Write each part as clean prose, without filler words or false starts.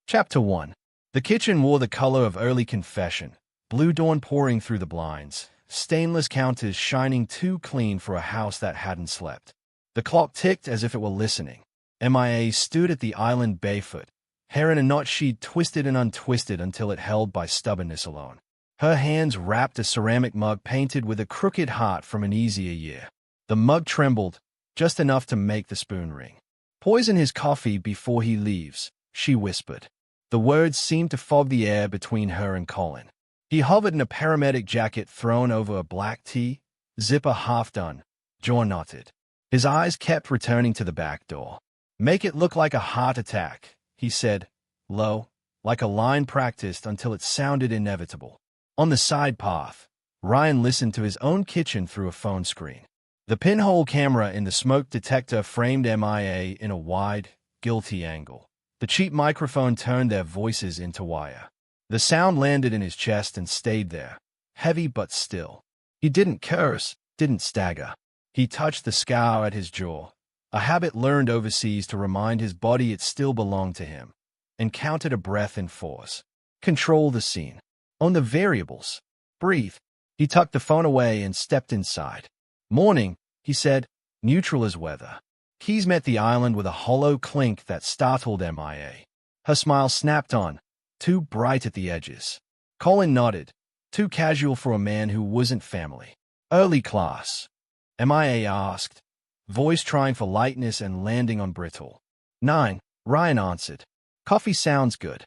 Chapter 1. The kitchen wore the color of early confession, blue dawn pouring through the blinds, stainless counters shining too clean for a house that hadn't slept. The clock ticked as if it were listening. MIA stood at the island barefoot, hair in a knot she'd twisted and untwisted until it held by stubbornness alone. Her hands wrapped a ceramic mug painted with a crooked heart from an easier year. The mug trembled, just enough to make the spoon ring. "Poison his coffee before he leaves," she whispered. The words seemed to fog the air between her and Colin. He hovered in a paramedic jacket thrown over a black tee, zipper half done, jaw knotted. His eyes kept returning to the back door. "Make it look like a heart attack," he said, low, like a line practiced until it sounded inevitable. On the side path, Ryan listened to his own kitchen through a phone screen. The pinhole camera in the smoke detector framed MIA in a wide, guilty angle. The cheap microphone turned their voices into wire. The sound landed in his chest and stayed there, heavy but still. He didn't curse, didn't stagger. He touched the scar at his jaw, a habit learned overseas to remind his body it still belonged to him, and counted a breath in force. Control the scene. On the variables. Breathe. He tucked the phone away and stepped inside. "Morning," he said, neutral as weather. Keys met the island with a hollow clink that startled MIA. Her smile snapped on, too bright at the edges. Colin nodded, too casual for a man who wasn't family. "Early class?" MIA asked, voice trying for lightness and landing on brittle. "9, Ryan answered. "Coffee sounds good."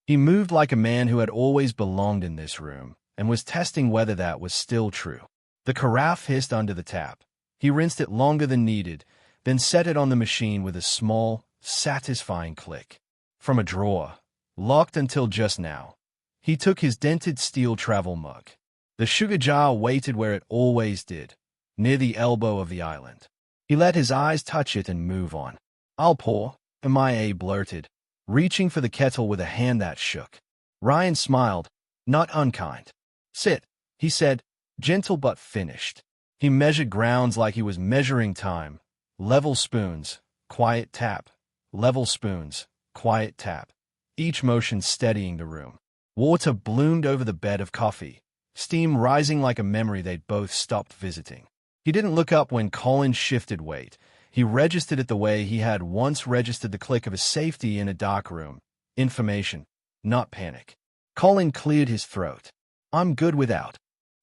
He moved like a man who had always belonged in this room, and was testing whether that was still true. The carafe hissed under the tap. He rinsed it longer than needed, then set it on the machine with a small, satisfying click. From a drawer, locked until just now, he took his dented steel travel mug. The sugar jar waited where it always did, near the elbow of the island. He let his eyes touch it and move on. "I'll pour," MIA blurted, reaching for the kettle with a hand that shook. Ryan smiled, not unkind. "Sit," he said, gentle but finished. He measured grounds like he was measuring time. Level spoons, quiet tap. Level spoons, quiet tap. Each motion steadying the room. Water bloomed over the bed of coffee, steam rising like a memory they'd both stopped visiting. He didn't look up when Colin shifted weight. He registered it the way he had once registered the click of a safety in a dark room. Information, not panic. Colin cleared his throat. "I'm good without."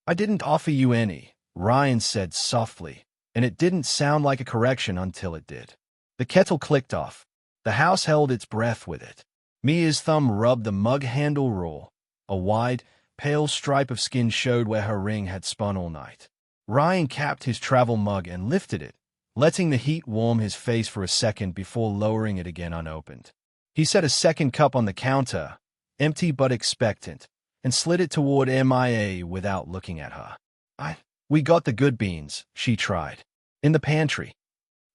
"I didn't offer you any," Ryan said softly, and it didn't sound like a correction until it did. The kettle clicked off. The house held its breath with it. Mia's thumb rubbed the mug handle raw. A wide, pale stripe of skin showed where her ring had spun all night. Ryan capped his travel mug and lifted it, letting the heat warm his face for a second before lowering it again unopened. He set a second cup on the counter, empty but expectant, and slid it toward MIA without looking at her. We got the good beans," she tried. "In the pantry."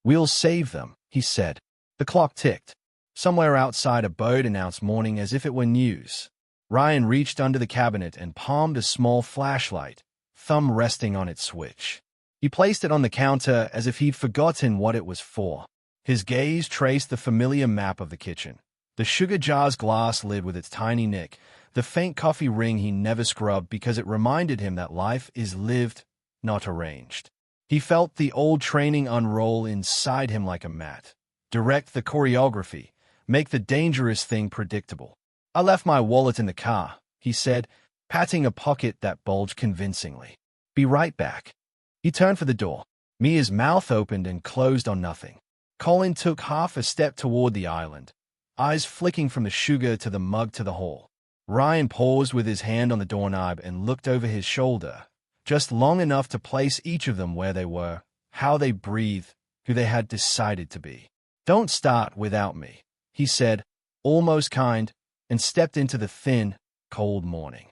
"We'll save them," he said. The clock ticked. Somewhere outside a bird announced morning as if it were news. Ryan reached under the cabinet and palmed a small flashlight, thumb resting on its switch. He placed it on the counter as if he'd forgotten what it was for. His gaze traced the familiar map of the kitchen. The sugar jar's glass lid with its tiny nick, the faint coffee ring he never scrubbed because it reminded him that life is lived, not arranged. He felt the old training unroll inside him like a mat. Direct the choreography, make the dangerous thing predictable. "I left my wallet in the car," he said, patting a pocket that bulged convincingly. "Be right back." He turned for the door. Mia's mouth opened and closed on nothing. Colin took half a step toward the island, eyes flicking from the sugar to the mug to the hall. Ryan paused with his hand on the doorknob and looked over his shoulder, just long enough to place each of them where they were, how they breathed, who they had decided to be. "Don't start without me," he said, almost kind, and stepped into the thin, cold morning.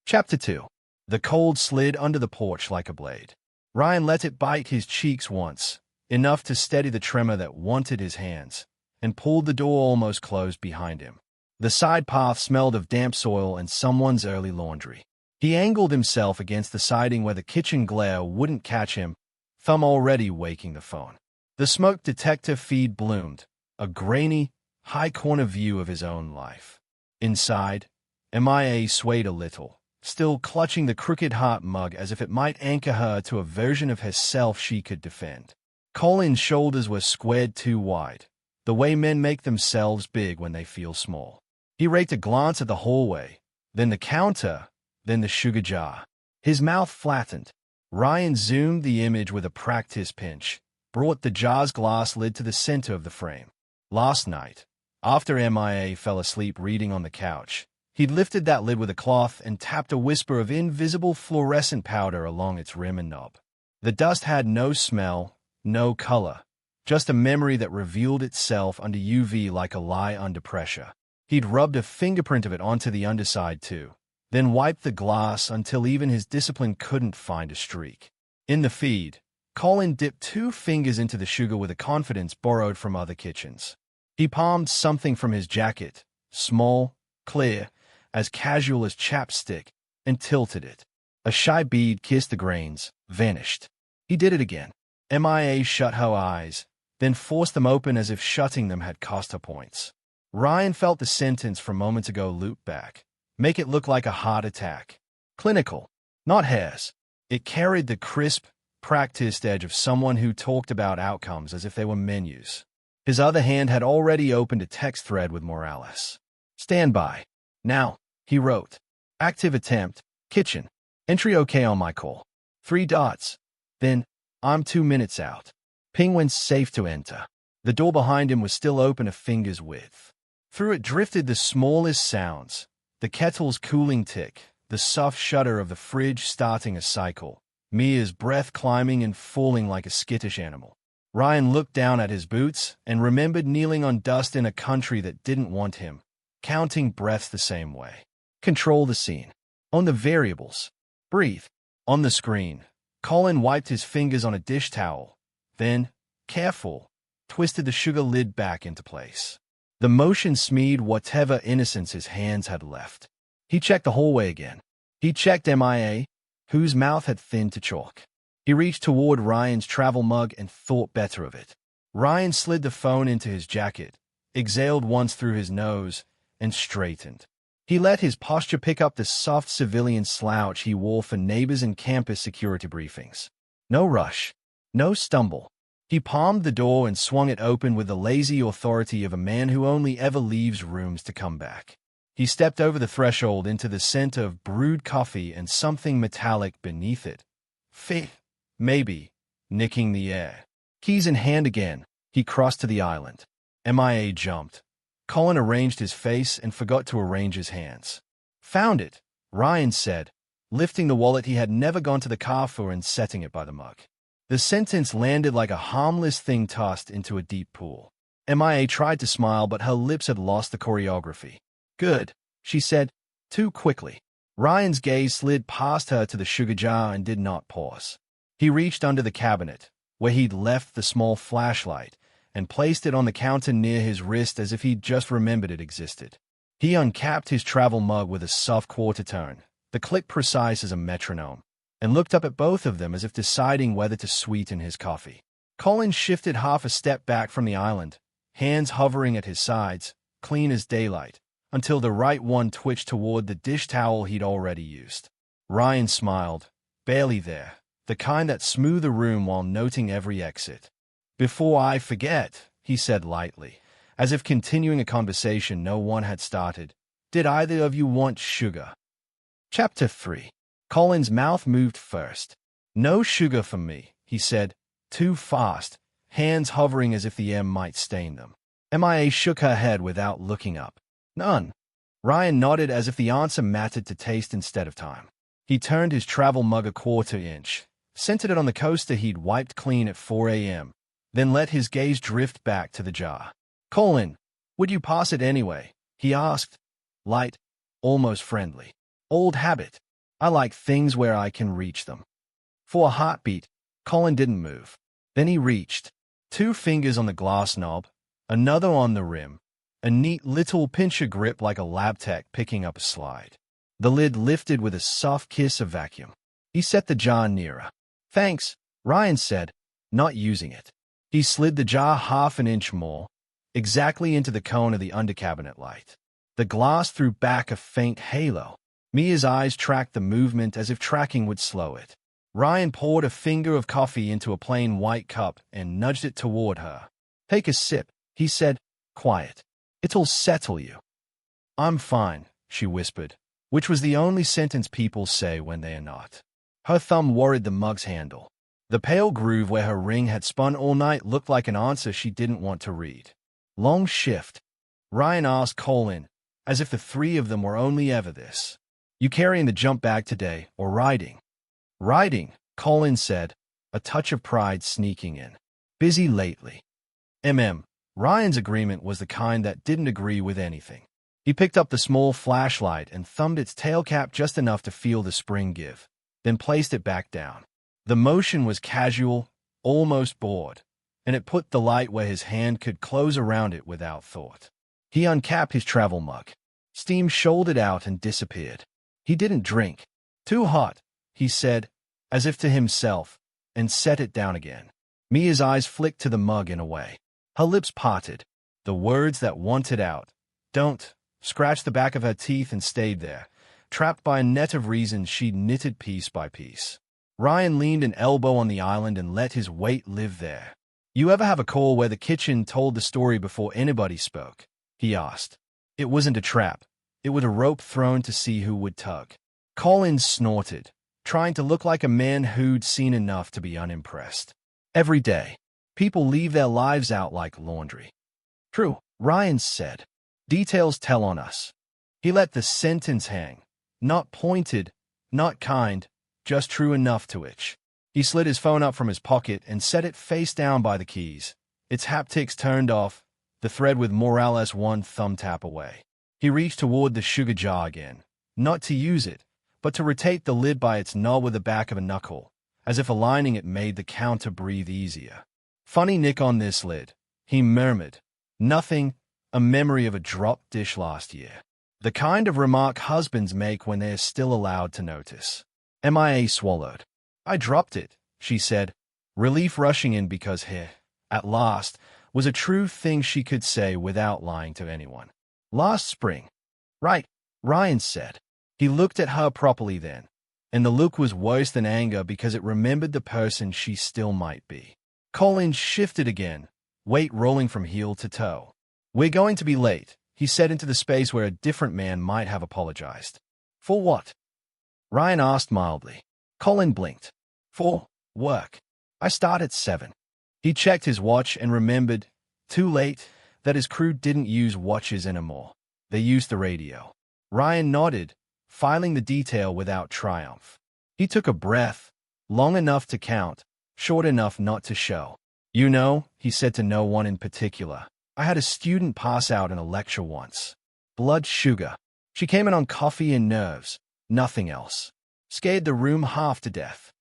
Chapter 2. The cold slid under the porch like a blade. Ryan let it bite his cheeks once, enough to steady the tremor that wanted his hands, and pulled the door almost closed behind him. The side path smelled of damp soil and someone's early laundry. He angled himself against the siding where the kitchen glare wouldn't catch him, thumb already waking the phone. The smoke detector feed bloomed, a grainy, high-corner view of his own life. Inside, MIA swayed a little, still clutching the crooked heart mug as if it might anchor her to a version of herself she could defend. Colin's shoulders were squared too wide, the way men make themselves big when they feel small. He raked a glance at the hallway, then the counter, then the sugar jar. His mouth flattened. Ryan zoomed the image with a practice pinch, brought the jar's glass lid to the center of the frame. Last night, after MIA fell asleep reading on the couch, he'd lifted that lid with a cloth and tapped a whisper of invisible fluorescent powder along its rim and knob. The dust had no smell, no color, just a memory that revealed itself under UV like a lie under pressure. He'd rubbed a fingerprint of it onto the underside too, then wiped the glass until even his discipline couldn't find a streak. In the feed, Colin dipped 2 fingers into the sugar with a confidence borrowed from other kitchens. He palmed something from his jacket, small, clear, as casual as chapstick, and tilted it. A shy bead kissed the grains, vanished. He did it again. MIA shut her eyes, then forced them open as if shutting them had cost her points. Ryan felt the sentence from moments ago loop back, make it look like a heart attack. Clinical, not hairs. It carried the crisp, practiced edge of someone who talked about outcomes as if they were menus. His other hand had already opened a text thread with Morales. Stand by. Now, he wrote. Active attempt, kitchen. Entry OK on my call. 3 dots. Then, I'm 2 minutes out. Penguin's safe to enter. The door behind him was still open a finger's width. Through it drifted the smallest sounds. The kettle's cooling tick, the soft shudder of the fridge starting a cycle, Mia's breath climbing and falling like a skittish animal. Ryan looked down at his boots and remembered kneeling on dust in a country that didn't want him, counting breaths the same way. Control the scene. On the variables. Breathe. On the screen, Colin wiped his fingers on a dish towel, then, careful, twisted the sugar lid back into place. The motion smeared whatever innocence his hands had left. He checked the hallway again. He checked MIA, whose mouth had thinned to chalk. He reached toward Ryan's travel mug and thought better of it. Ryan slid the phone into his jacket, exhaled once through his nose, and straightened. He let his posture pick up the soft civilian slouch he wore for neighbors and campus security briefings. No rush. No stumble. He palmed the door and swung it open with the lazy authority of a man who only ever leaves rooms to come back. He stepped over the threshold into the scent of brewed coffee and something metallic beneath it. Faith, maybe, nicking the air. Keys in hand again, he crossed to the island. MIA jumped. Colin arranged his face and forgot to arrange his hands. Found it, Ryan said, lifting the wallet he had never gone to the car for and setting it by the mug. The sentence landed like a harmless thing tossed into a deep pool. MIA tried to smile, but her lips had lost the choreography. Good, she said, too quickly. Ryan's gaze slid past her to the sugar jar and did not pause. He reached under the cabinet, where he'd left the small flashlight, and placed it on the counter near his wrist as if he'd just remembered it existed. He uncapped his travel mug with a soft quarter tone, the click precise as a metronome, and looked up at both of them as if deciding whether to sweeten his coffee. Colin shifted half a step back from the island, hands hovering at his sides, clean as daylight, until the right one twitched toward the dish towel he'd already used. Ryan smiled, barely there, the kind that smoothed the room while noting every exit. Before I forget, he said lightly, as if continuing a conversation no one had started, did either of you want sugar? Chapter 3. Colin's mouth moved first. No sugar for me, he said, too fast, hands hovering as if the air might stain them. MIA shook her head without looking up. None. Ryan nodded as if the answer mattered to taste instead of time. He turned his travel mug a quarter inch, centered it on the coaster he'd wiped clean at 4 a.m., then let his gaze drift back to the jar. Colin, would you pass it anyway? He asked. Light, almost friendly. Old habit. I like things where I can reach them. For a heartbeat, Colin didn't move. Then he reached. 2 fingers on the glass knob, another on the rim, a neat little pincher grip like a lab tech picking up a slide. The lid lifted with a soft kiss of vacuum. He set the jar nearer. Thanks, Ryan said, not using it. He slid the jar half an inch more, exactly into the cone of the undercabinet light. The glass threw back a faint halo. Mia's eyes tracked the movement as if tracking would slow it. Ryan poured a finger of coffee into a plain white cup and nudged it toward her. "Take a sip," he said, quiet. "It'll settle you." "I'm fine," she whispered, which was the only sentence people say when they are not. Her thumb worried the mug's handle. The pale groove where her ring had spun all night looked like an answer she didn't want to read. "Long shift?" Ryan asked Colin, as if the three of them were only ever this. "You carrying the jump bag today, or riding?" "Riding," Colin said, a touch of pride sneaking in. "Busy lately." Ryan's agreement was the kind that didn't agree with anything. He picked up the small flashlight and thumbed its tail cap just enough to feel the spring give, then placed it back down. The motion was casual, almost bored, and it put the light where his hand could close around it without thought. He uncapped his travel mug. Steam shouldered out and disappeared. He didn't drink. "Too hot," he said, as if to himself, and set it down again. Mia's eyes flicked to the mug in a way. Her lips parted. The words that wanted out, "Don't," scratched the back of her teeth and stayed there, trapped by a net of reasons she'd knitted piece by piece. Ryan leaned an elbow on the island and let his weight live there. "You ever have a call where the kitchen told the story before anybody spoke?" he asked. "It wasn't a trap. It was a rope thrown to see who would tug." Colin snorted, trying to look like a man who'd seen enough to be unimpressed. "Every day. People leave their lives out like laundry." "True," Ryan said. "Details tell on us." He let the sentence hang. Not pointed, not kind, just true enough to itch. He slid his phone up from his pocket and set it face down by the keys. Its haptics turned off, the thread with more or less one thumb tap away. He reached toward the sugar jar again, not to use it, but to rotate the lid by its knob with the back of a knuckle, as if aligning it made the counter breathe easier. "Funny nick on this lid," he murmured. "Nothing, a memory of a dropped dish last year." The kind of remark husbands make when they're still allowed to notice. Mia swallowed. "I dropped it," she said, relief rushing in because here, at last, was a true thing she could say without lying to anyone. "Last spring." "Right," Ryan said. He looked at her properly then, and the look was worse than anger because it remembered the person she still might be. Colin shifted again, weight rolling from heel to toe. "We're going to be late," he said into the space where a different man might have apologized. "For what?" Ryan asked mildly. Colin blinked. "For work. I start at 7. He checked his watch and remembered, too late, that his crew didn't use watches anymore. They used the radio. Ryan nodded, filing the detail without triumph. He took a breath, long enough to count, short enough not to show. "You know," he said to no one in particular, "I had a student pass out in a lecture once. Blood sugar. She came in on coffee and nerves, nothing else. Scared the room half to death."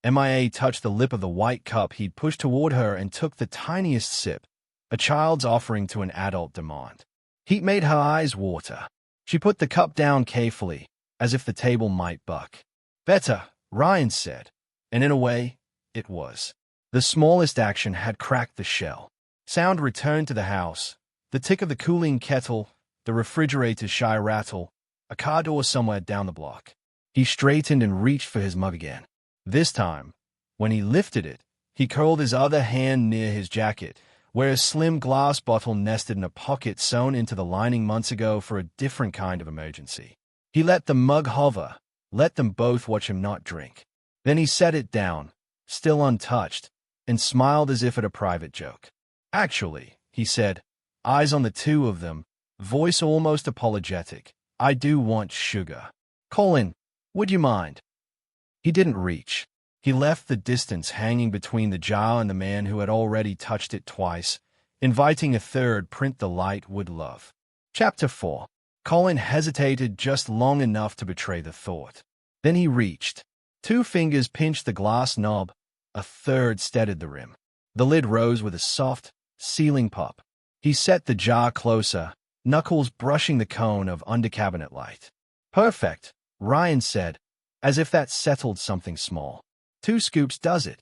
Mia touched the lip of the white cup he'd pushed toward her and took the tiniest sip, a child's offering to an adult demand. Heat made her eyes water. She put the cup down carefully, as if the table might buck. "Better," Ryan said, and in a way, it was. The smallest action had cracked the shell. Sound returned to the house, the tick of the cooling kettle, the refrigerator's shy rattle, a car door somewhere down the block. He straightened and reached for his mug again. This time, when he lifted it, he curled his other hand near his jacket, where a slim glass bottle nested in a pocket sewn into the lining months ago for a different kind of emergency. He let the mug hover, let them both watch him not drink. Then he set it down, still untouched, and smiled as if at a private joke. "Actually," he said, eyes on the two of them, voice almost apologetic, "I do want sugar. Colin, would you mind?" He didn't reach. He left the distance hanging between the jar and the man who had already touched it twice, inviting a third print the light would love. Chapter 4. Colin hesitated just long enough to betray the thought. Then he reached. 2 fingers pinched the glass knob, a third steadied the rim. The lid rose with a soft, sealing pop. He set the jar closer, knuckles brushing the cone of under-cabinet light. "Perfect," Ryan said, as if that settled something small. 2 scoops does it.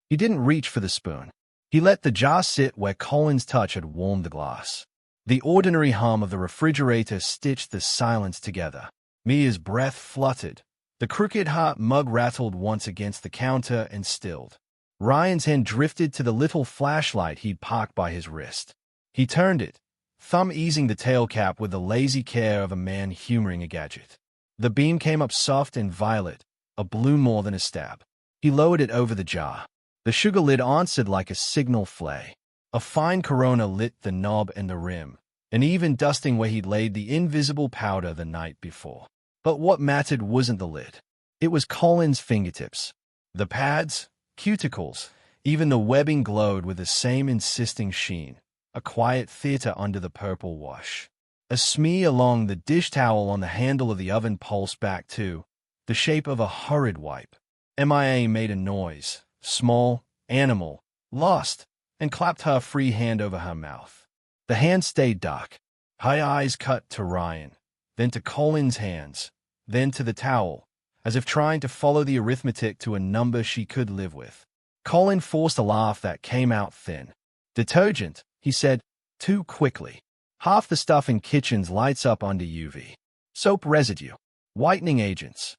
He didn't reach for the spoon. He let the jar sit where Colin's touch had warmed the glass. The ordinary hum of the refrigerator stitched the silence together. Mia's breath fluttered. The crooked heart mug rattled once against the counter and stilled. Ryan's hand drifted to the little flashlight he'd parked by his wrist. He turned it, thumb easing the tail cap with the lazy care of a man humoring a gadget. The beam came up soft and violet, a blue more than a stab. He lowered it over the jar. The sugar lid answered like a signal flare. A fine corona lit the knob and the rim, and even dusting where he'd laid the invisible powder the night before. But what mattered wasn't the lid. It was Colin's fingertips. The pads, cuticles, even the webbing glowed with the same insisting sheen. A quiet theater under the purple wash. A smear along the dish towel on the handle of the oven pulsed back too, the shape of a hurried wipe. Mia made a noise, small, animal, lost, and clapped her free hand over her mouth. The hand stayed dark. Her eyes cut to Ryan, then to Colin's hands, then to the towel, as if trying to follow the arithmetic to a number she could live with. Colin forced a laugh that came out thin. Detergent, he said, too quickly. Half the stuff in kitchens lights up under UV. Soap residue. Whitening agents.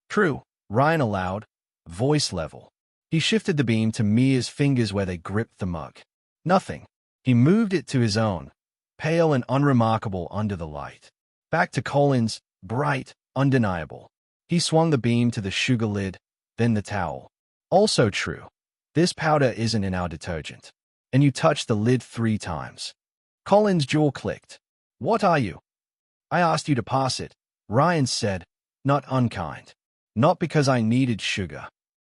True, Ryan allowed, voice level. He shifted the beam to Mia's fingers where they gripped the mug. Nothing. He moved it to his own, pale and unremarkable under the light. Back to Colin's, bright, undeniable. He swung the beam to the sugar lid, then the towel. Also true. This powder isn't in our detergent. And you touched the lid 3 times. Colin's jaw clicked. What are you? I asked you to pass it, Ryan said, not unkind. Not because I needed sugar.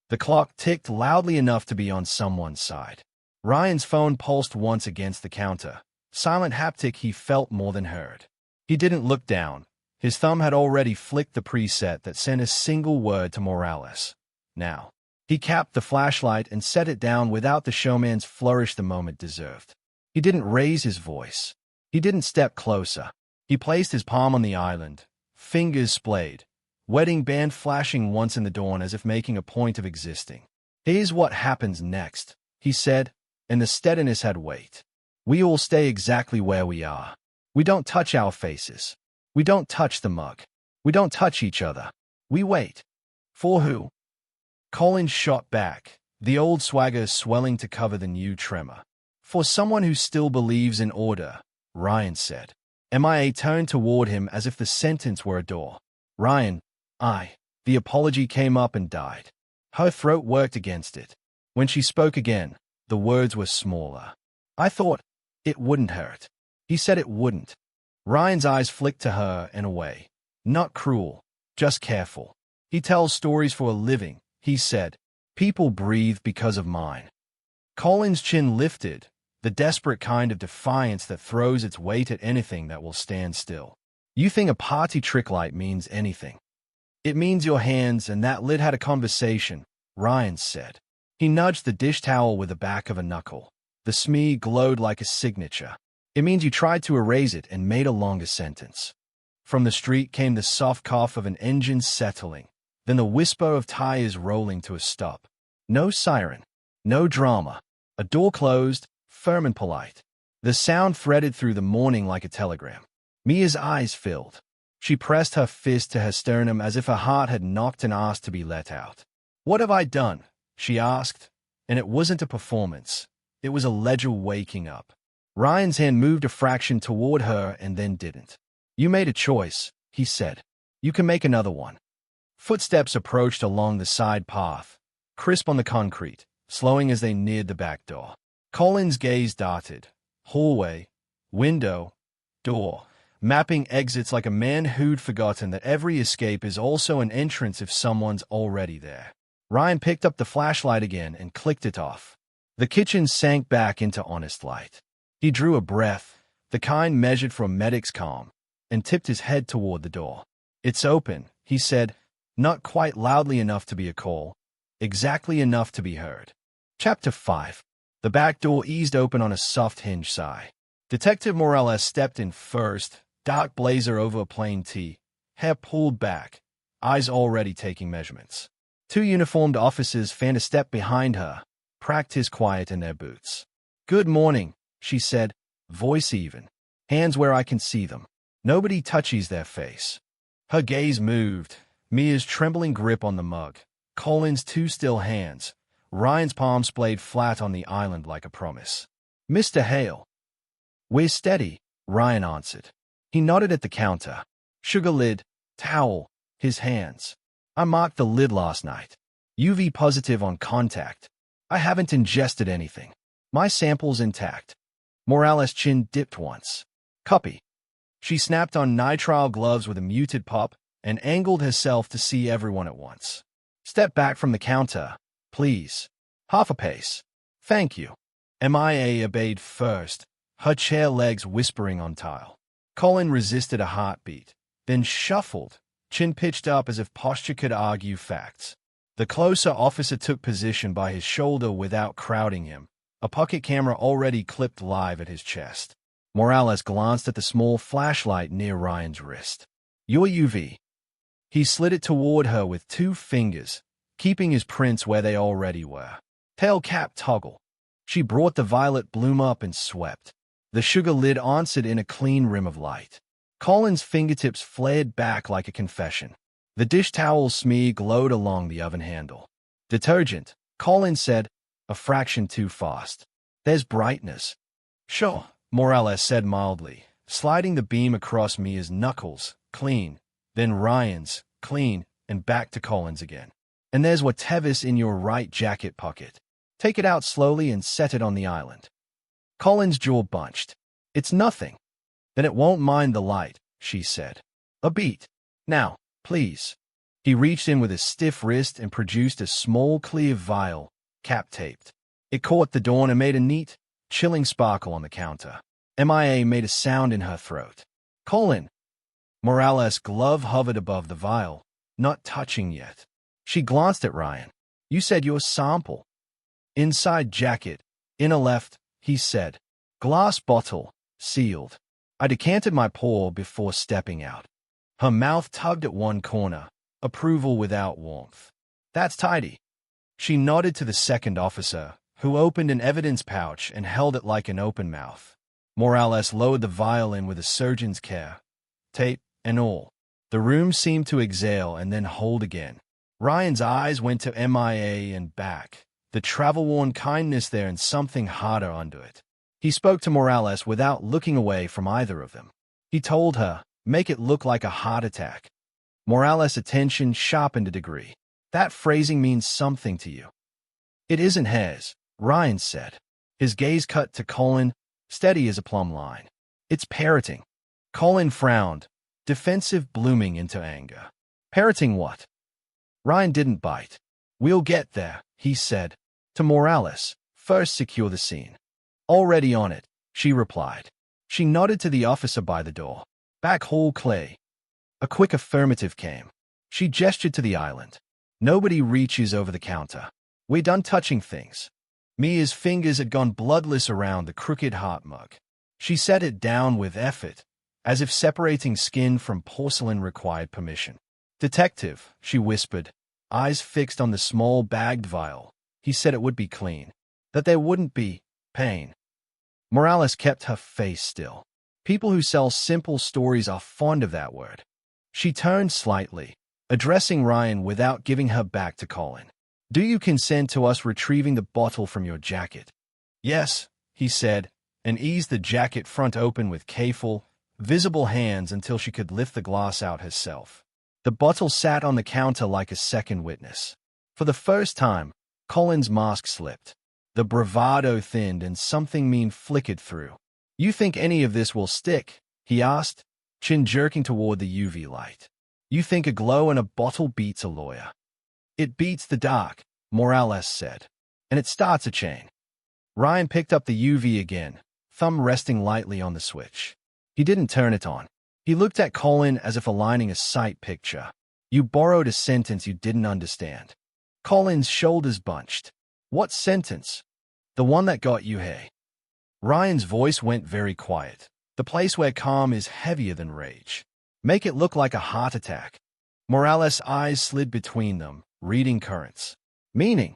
The clock ticked loudly enough to be on someone's side. Ryan's phone pulsed once against the counter. Silent haptic he felt more than heard. He didn't look down. His thumb had already flicked the preset that sent a single word to Morales. Now. He capped the flashlight and set it down without the showman's flourish the moment deserved. He didn't raise his voice. He didn't step closer. He placed his palm on the island, fingers splayed, wedding band flashing once in the dawn as if making a point of existing. Here's what happens next, he said, and the steadiness had weight. We all stay exactly where we are. We don't touch our faces. We don't touch the mug. We don't touch each other. We wait. For who? Colin shot back, the old swagger swelling to cover the new tremor. For someone who still believes in order, Ryan said. Mia turned toward him as if the sentence were a door. Ryan, the apology came up and died. Her throat worked against it. When she spoke again, the words were smaller. I thought it wouldn't hurt. He said it wouldn't. Ryan's eyes flicked to her and away. Not cruel, just careful. He tells stories for a living, he said. People breathe because of mine. Colin's chin lifted, the desperate kind of defiance that throws its weight at anything that will stand still. You think a party trick light means anything. It means your hands and that lid had a conversation, Ryan said. He nudged the dish towel with the back of a knuckle. The smear glowed like a signature. It means you tried to erase it and made a longer sentence. From the street came the soft cough of an engine settling, then the whisper of tires rolling to a stop. No siren. No drama. A door closed, firm and polite. The sound threaded through the morning like a telegram. Mia's eyes filled. She pressed her fist to her sternum as if her heart had knocked and asked to be let out. What have I done? She asked. And it wasn't a performance. It was a ledger waking up. Ryan's hand moved a fraction toward her and then didn't. You made a choice, he said. You can make another one. Footsteps approached along the side path, crisp on the concrete, slowing as they neared the back door. Colin's gaze darted. Hallway, window, door, mapping exits like a man who'd forgotten that every escape is also an entrance if someone's already there. Ryan picked up the flashlight again and clicked it off. The kitchen sank back into honest light. He drew a breath, the kind measured for a medic's calm, and tipped his head toward the door. It's open, he said, not quite loudly enough to be a call, exactly enough to be heard. Chapter 5. The back door eased open on a soft hinge sigh. Detective Morales stepped in first, dark blazer over a plain tee, hair pulled back, eyes already taking measurements. 2 uniformed officers fanned a step behind her, practiced quiet in their boots. Good morning, she said, voice even. Hands where I can see them. Nobody touches their face. Her gaze moved. Mia's trembling grip on the mug. Colin's two still hands. Ryan's palm splayed flat on the island like a promise. Mr. Hale. We're steady, Ryan answered. He nodded at the counter. Sugar lid, towel, his hands. I marked the lid last night. UV positive on contact. I haven't ingested anything. My sample's intact. Morales' chin dipped once. Copy. She snapped on nitrile gloves with a muted pop and angled herself to see everyone at once. Step back from the counter, please. Half a pace. Thank you. MIA obeyed first, her chair legs whispering on tile. Colin resisted a heartbeat, then shuffled, chin pitched up as if posture could argue facts. The closer officer took position by his shoulder without crowding him, a pocket camera already clipped live at his chest. Morales glanced at the small flashlight near Ryan's wrist. Your UV. He slid it toward her with 2 fingers, keeping his prints where they already were. Tail cap toggle. She brought the violet bloom up and swept. The sugar lid answered in a clean rim of light. Colin's fingertips flared back like a confession. The dish towel smear glowed along the oven handle. Detergent, Colin said, a fraction too fast. There's brightness. Sure, Morales said mildly, sliding the beam across Mia's knuckles, clean, then Ryan's, clean, and back to Colin's again. And there's whatever's in your right jacket pocket. Take it out slowly and set it on the island. Colin's jaw bunched. It's nothing. Then it won't mind the light, she said. A beat. Now, please. He reached in with his stiff wrist and produced a small clear vial, cap-taped. It caught the dawn and made a neat, chilling sparkle on the counter. MIA made a sound in her throat. Colin. Morales' glove hovered above the vial, not touching yet. She glanced at Ryan. You said your sample. Inside jacket, inner left, he said. Glass bottle, sealed. I decanted my pour before stepping out. Her mouth tugged at one corner, approval without warmth. That's tidy. She nodded to the second officer, who opened an evidence pouch and held it like an open mouth. Morales lowered the vial in with a surgeon's care. Tape and all. The room seemed to exhale and then hold again. Ryan's eyes went to MIA and back, the travel-worn kindness there and something harder under it. He spoke to Morales without looking away from either of them. He told her, make it look like a heart attack. Morales' attention sharpened a degree. That phrasing means something to you. It isn't hers, Ryan said. His gaze cut to Colin, steady as a plumb line. It's parroting. Colin frowned, defensive blooming into anger. Parroting what? Ryan didn't bite. We'll get there, he said. To Morales, first secure the scene. Already on it, she replied. She nodded to the officer by the door. Back hall, Clay. A quick affirmative came. She gestured to the island. Nobody reaches over the counter. We're done touching things. Mia's fingers had gone bloodless around the crooked heart mug. She set it down with effort, as if separating skin from porcelain required permission. Detective, she whispered, eyes fixed on the small bagged vial. He said it would be clean, that there wouldn't be pain. Morales kept her face still. People who sell simple stories are fond of that word. She turned slightly, addressing Ryan without giving her back to Colin. Do you consent to us retrieving the bottle from your jacket? Yes, he said, and eased the jacket front open with careful, visible hands until she could lift the glass out herself. The bottle sat on the counter like a second witness. For the first time, Colin's mask slipped. The bravado thinned and something mean flickered through. You think any of this will stick? He asked, chin jerking toward the UV light. You think a glow in a bottle beats a lawyer? It beats the dark, Morales said, and it starts a chain. Ryan picked up the UV again, thumb resting lightly on the switch. He didn't turn it on. He looked at Colin as if aligning a sight picture. You borrowed a sentence you didn't understand. Colin's shoulders bunched. What sentence? The one that got you here. Ryan's voice went very quiet. The place where calm is heavier than rage. Make it look like a heart attack. Morales' eyes slid between them, reading currents. Meaning?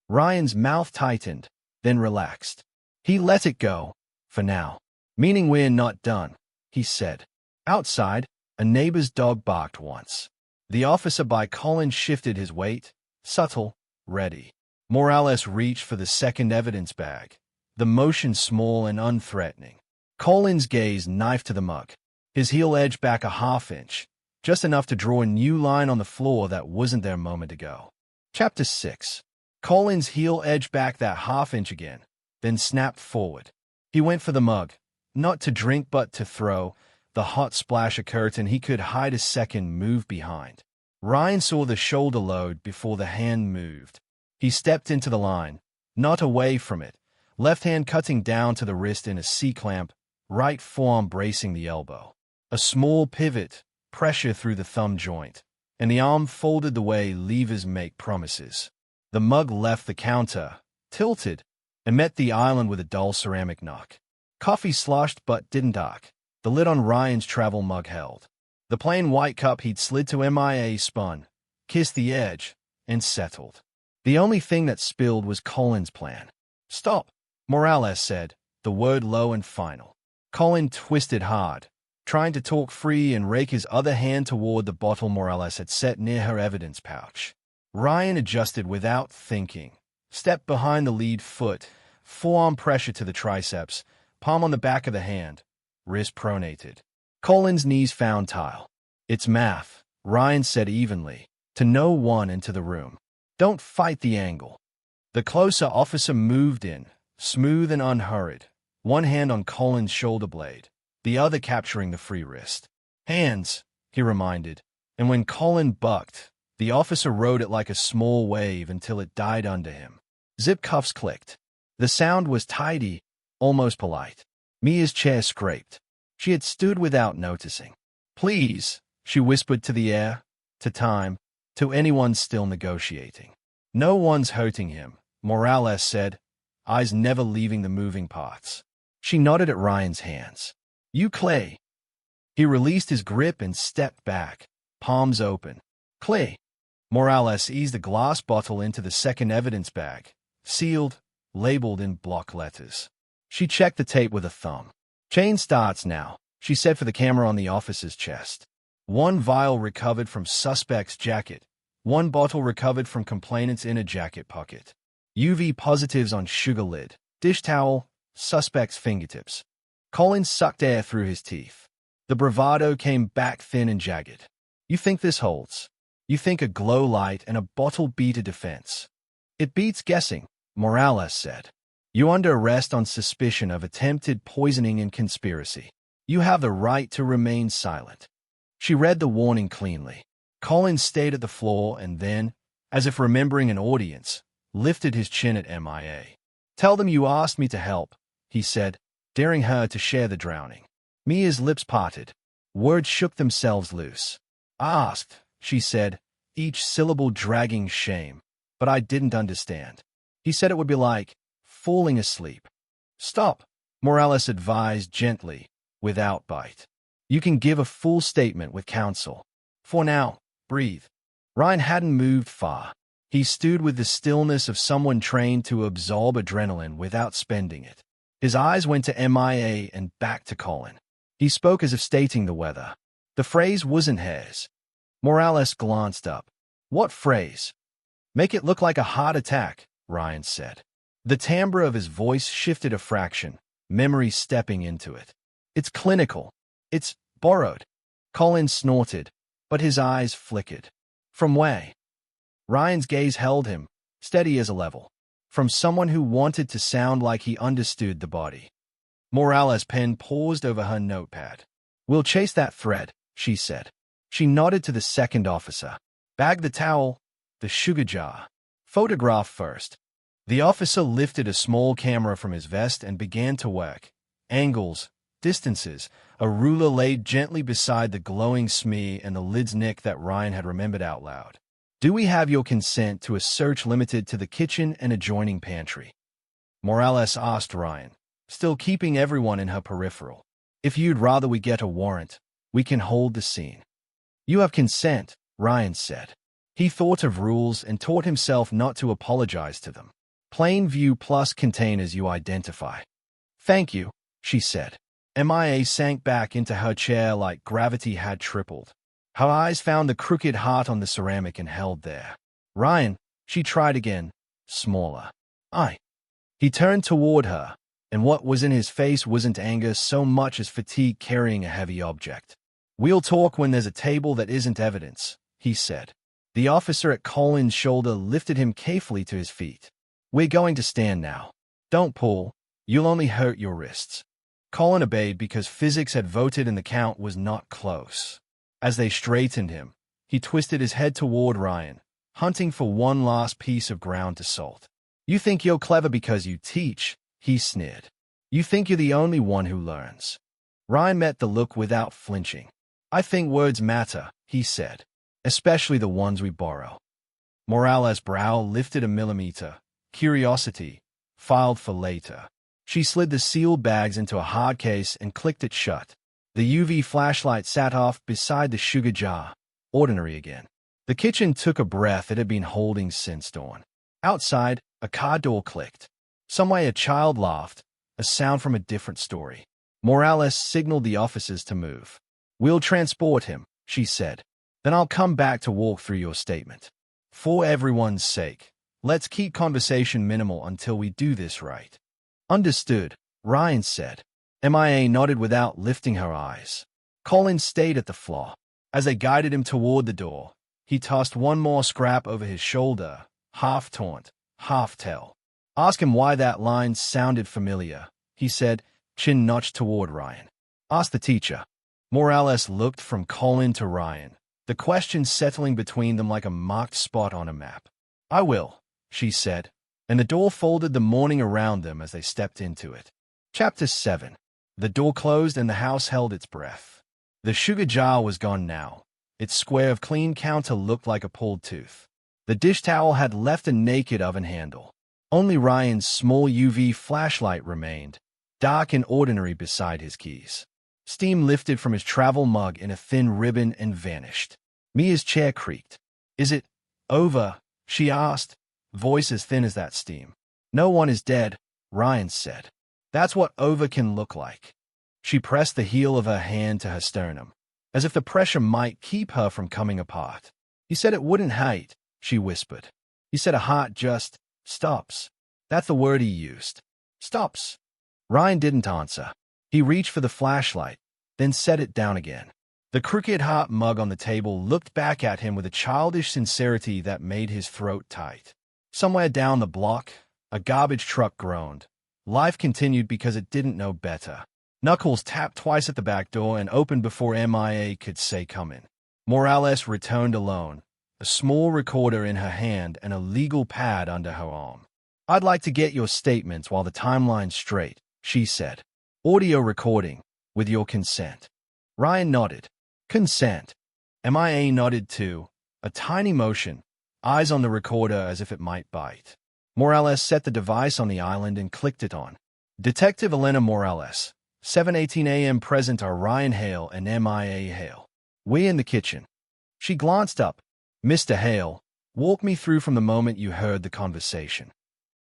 Ryan's mouth tightened, then relaxed. He let it go, for now. Meaning we're not done, he said. Outside, a neighbor's dog barked once. The officer by Collins shifted his weight, subtle, ready. Morales reached for the second evidence bag, the motion small and unthreatening. Collins' gaze knifed to the mug. His heel edged back a half-inch, just enough to draw a new line on the floor that wasn't there a moment ago. Chapter 6. Collins' heel edged back that half-inch again, then snapped forward. He went for the mug, not to drink but to throw. The hot splash occurred and he could hide a second move behind. Ryan saw the shoulder load before the hand moved. He stepped into the line, not away from it, left hand cutting down to the wrist in a C-clamp, right forearm bracing the elbow. A small pivot, pressure through the thumb joint, and the arm folded the way levers make promises. The mug left the counter, tilted, and met the island with a dull ceramic knock. Coffee sloshed but didn't arc. The lid on Ryan's travel mug held. The plain white cup he'd slid to MIA spun, kissed the edge, and settled. The only thing that spilled was Collins' plan. "Stop," Morales said, the word low and final. Colin twisted hard, trying to talk free and rake his other hand toward the bottle Morales had set near her evidence pouch. Ryan adjusted without thinking, stepped behind the lead foot, forearm pressure to the triceps, palm on the back of the hand, wrist pronated. Colin's knees found tile. "It's math," Ryan said evenly, to no one into the room. "Don't fight the angle." The closer officer moved in, smooth and unhurried, one hand on Colin's shoulder blade, the other capturing the free wrist. "Hands," he reminded, and when Colin bucked, the officer rode it like a small wave until it died under him. Zip cuffs clicked. The sound was tidy, almost polite. Mia's chair scraped. She had stood without noticing. "Please," she whispered to the air, to time, to anyone still negotiating. "No one's hurting him," Morales said, eyes never leaving the moving parts. She nodded at Ryan's hands. "You, Clay." He released his grip and stepped back, palms open. "Clay." Morales eased the glass bottle into the second evidence bag, sealed, labeled in block letters. She checked the tape with a thumb. "Chain starts now," she said for the camera on the officer's chest. One vial recovered from suspect's jacket, one bottle recovered from complainant's inner jacket pocket. UV positives on sugar lid, dish towel, suspect's fingertips. Collins sucked air through his teeth. The bravado came back thin and jagged. "You think this holds? You think a glow light and a bottle beat a defense?" "It beats guessing," Morales said. "You under arrest on suspicion of attempted poisoning and conspiracy. You have the right to remain silent." She read the warning cleanly. Collins stayed at the floor and then, as if remembering an audience, lifted his chin at MIA. "Tell them you asked me to help," he said, daring her to share the drowning. Mia's lips parted. Words shook themselves loose. "Asked," she said, each syllable dragging shame. "But I didn't understand. He said it would be like falling asleep." "Stop," Morales advised gently, without bite. "You can give a full statement with counsel. For now, breathe." Ryan hadn't moved far. He stood with the stillness of someone trained to absorb adrenaline without spending it. His eyes went to MIA and back to Colin. He spoke as if stating the weather. The phrase wasn't his. Morales glanced up. "What phrase?" "Make it look like a heart attack," Ryan said. The timbre of his voice shifted a fraction, memory stepping into it. "It's clinical. It's borrowed." Colin snorted, but his eyes flickered. "From where?" Ryan's gaze held him, steady as a level. "From someone who wanted to sound like he understood the body." Morales' pen paused over her notepad. "We'll chase that thread," she said. She nodded to the second officer. "Bag the towel, the sugar jar. Photograph first." The officer lifted a small camera from his vest and began to work. Angles, distances, a ruler laid gently beside the glowing smear and the lid's nick that Ryan had remembered out loud. "Do we have your consent to a search limited to the kitchen and adjoining pantry?" Morales asked Ryan, still keeping everyone in her peripheral. "If you'd rather we get a warrant, we can hold the scene." "You have consent," Ryan said. He thought of rules and taught himself not to apologize to them. "Plain view plus contain as you identify." "Thank you," she said. MIA sank back into her chair like gravity had tripled. Her eyes found the crooked heart on the ceramic and held there. Ryan, she tried again, smaller. He turned toward her, and what was in his face wasn't anger so much as fatigue carrying a heavy object. "We'll talk when there's a table that isn't evidence," he said. The officer at Colin's shoulder lifted him carefully to his feet. "We're going to stand now. Don't pull. You'll only hurt your wrists." Colin obeyed because physics had voted and the count was not close. As they straightened him, he twisted his head toward Ryan, hunting for one last piece of ground to salt. "You think you're clever because you teach," he sneered. "You think you're the only one who learns." Ryan met the look without flinching. "I think words matter," he said, "especially the ones we borrow." Morales' brow lifted a millimeter. Curiosity, filed for later. She slid the sealed bags into a hard case and clicked it shut. The UV flashlight sat off beside the sugar jar. Ordinary again. The kitchen took a breath it had been holding since dawn. Outside, a car door clicked. Some way a child laughed, a sound from a different story. Morales signaled the officers to move. "We'll transport him," she said. "Then I'll come back to walk through your statement. For everyone's sake, let's keep conversation minimal until we do this right." "Understood," Ryan said. MIA nodded without lifting her eyes. Colin stayed at the floor. As they guided him toward the door, he tossed one more scrap over his shoulder, half taunt, half tell. "Ask him why that line sounded familiar," he said, chin notched toward Ryan. "Ask the teacher." Morales looked from Colin to Ryan, the question settling between them like a marked spot on a map. "I will," she said, and the door folded the morning around them as they stepped into it. Chapter 7. The door closed and the house held its breath. The sugar jar was gone now. Its square of clean counter looked like a pulled tooth. The dish towel had left a naked oven handle. Only Ryan's small UV flashlight remained, dark and ordinary beside his keys. Steam lifted from his travel mug in a thin ribbon and vanished. Mia's chair creaked. "Is it over?" she asked, voice as thin as that steam. "No one is dead," Ryan said. "That's what over can look like." She pressed the heel of her hand to her sternum, as if the pressure might keep her from coming apart. "He said it wouldn't hate," she whispered. "He said a heart just stops. That's the word he used. Stops." Ryan didn't answer. He reached for the flashlight, then set it down again. The crooked heart mug on the table looked back at him with a childish sincerity that made his throat tight. Somewhere down the block, a garbage truck groaned. Life continued because it didn't know better. Knuckles tapped twice at the back door and opened before MIA could say come in. Morales returned alone, a small recorder in her hand and a legal pad under her arm. "I'd like to get your statements while the timeline's straight," she said. "Audio recording, with your consent." Ryan nodded. "Consent." MIA nodded too, a tiny motion, eyes on the recorder as if it might bite. Morales set the device on the island and clicked it on. "Detective Elena Morales, 7:18 a.m. present are Ryan Hale and MIA Hale. We in the kitchen." She glanced up. "Mr. Hale, walk me through from the moment you heard the conversation."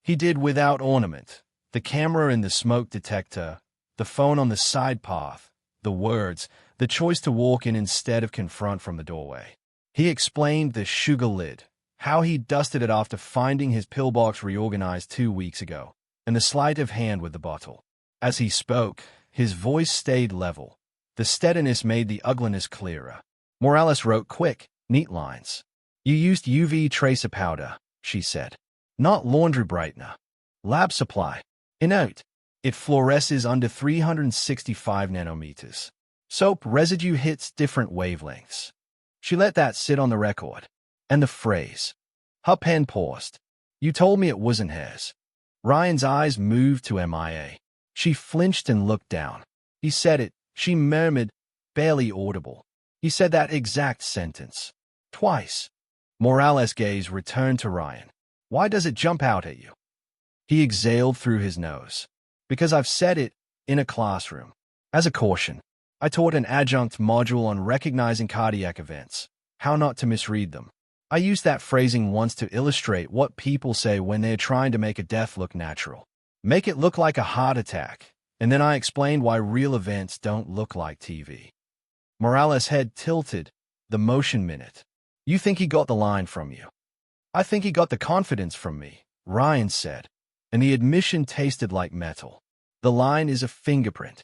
He did without ornament. The camera in the smoke detector, the phone on the side path, the words, the choice to walk in instead of confront from the doorway. He explained the sugar lid, how he dusted it after finding his pillbox reorganized 2 weeks ago, and the sleight of hand with the bottle. As he spoke, his voice stayed level. The steadiness made the ugliness clearer. Morales wrote quick, neat lines. "You used UV tracer powder," she said. "Not laundry brightener. Lab supply. Inert. It fluoresces under 365 nanometers. Soap residue hits different wavelengths." She let that sit on the record. And the phrase. Her pen paused. "You told me it wasn't hers." Ryan's eyes moved to MIA. She flinched and looked down. "He said it," she murmured, barely audible. "He said that exact sentence. Twice." Morales' gaze returned to Ryan. "Why does it jump out at you?" He exhaled through his nose. "Because I've said it in a classroom. As a caution. I taught an adjunct module on recognizing cardiac events, how not to misread them. I used that phrasing once to illustrate what people say when they're trying to make a death look natural. Make it look like a heart attack, And then I explained why real events don't look like TV. Morales' head tilted. The motion minute. You think he got the line from you? I think he got the confidence from me, Ryan said. And the admission tasted like metal. The line is a fingerprint.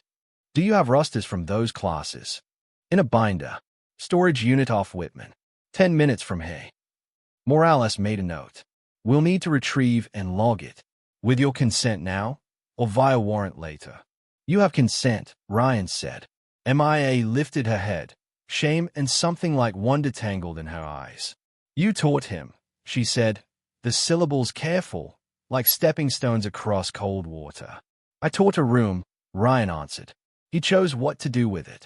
Do you have rosters from those classes? In a binder. Storage unit off Whitman. 10 minutes from here. Morales made a note. We'll need to retrieve and log it. With your consent now, or via warrant later. You have consent, Ryan said. MIA lifted her head, shame and something like wonder tangled in her eyes. You taught him, she said, the syllables careful, like stepping stones across cold water. I taught a room, Ryan answered. He chose what to do with it.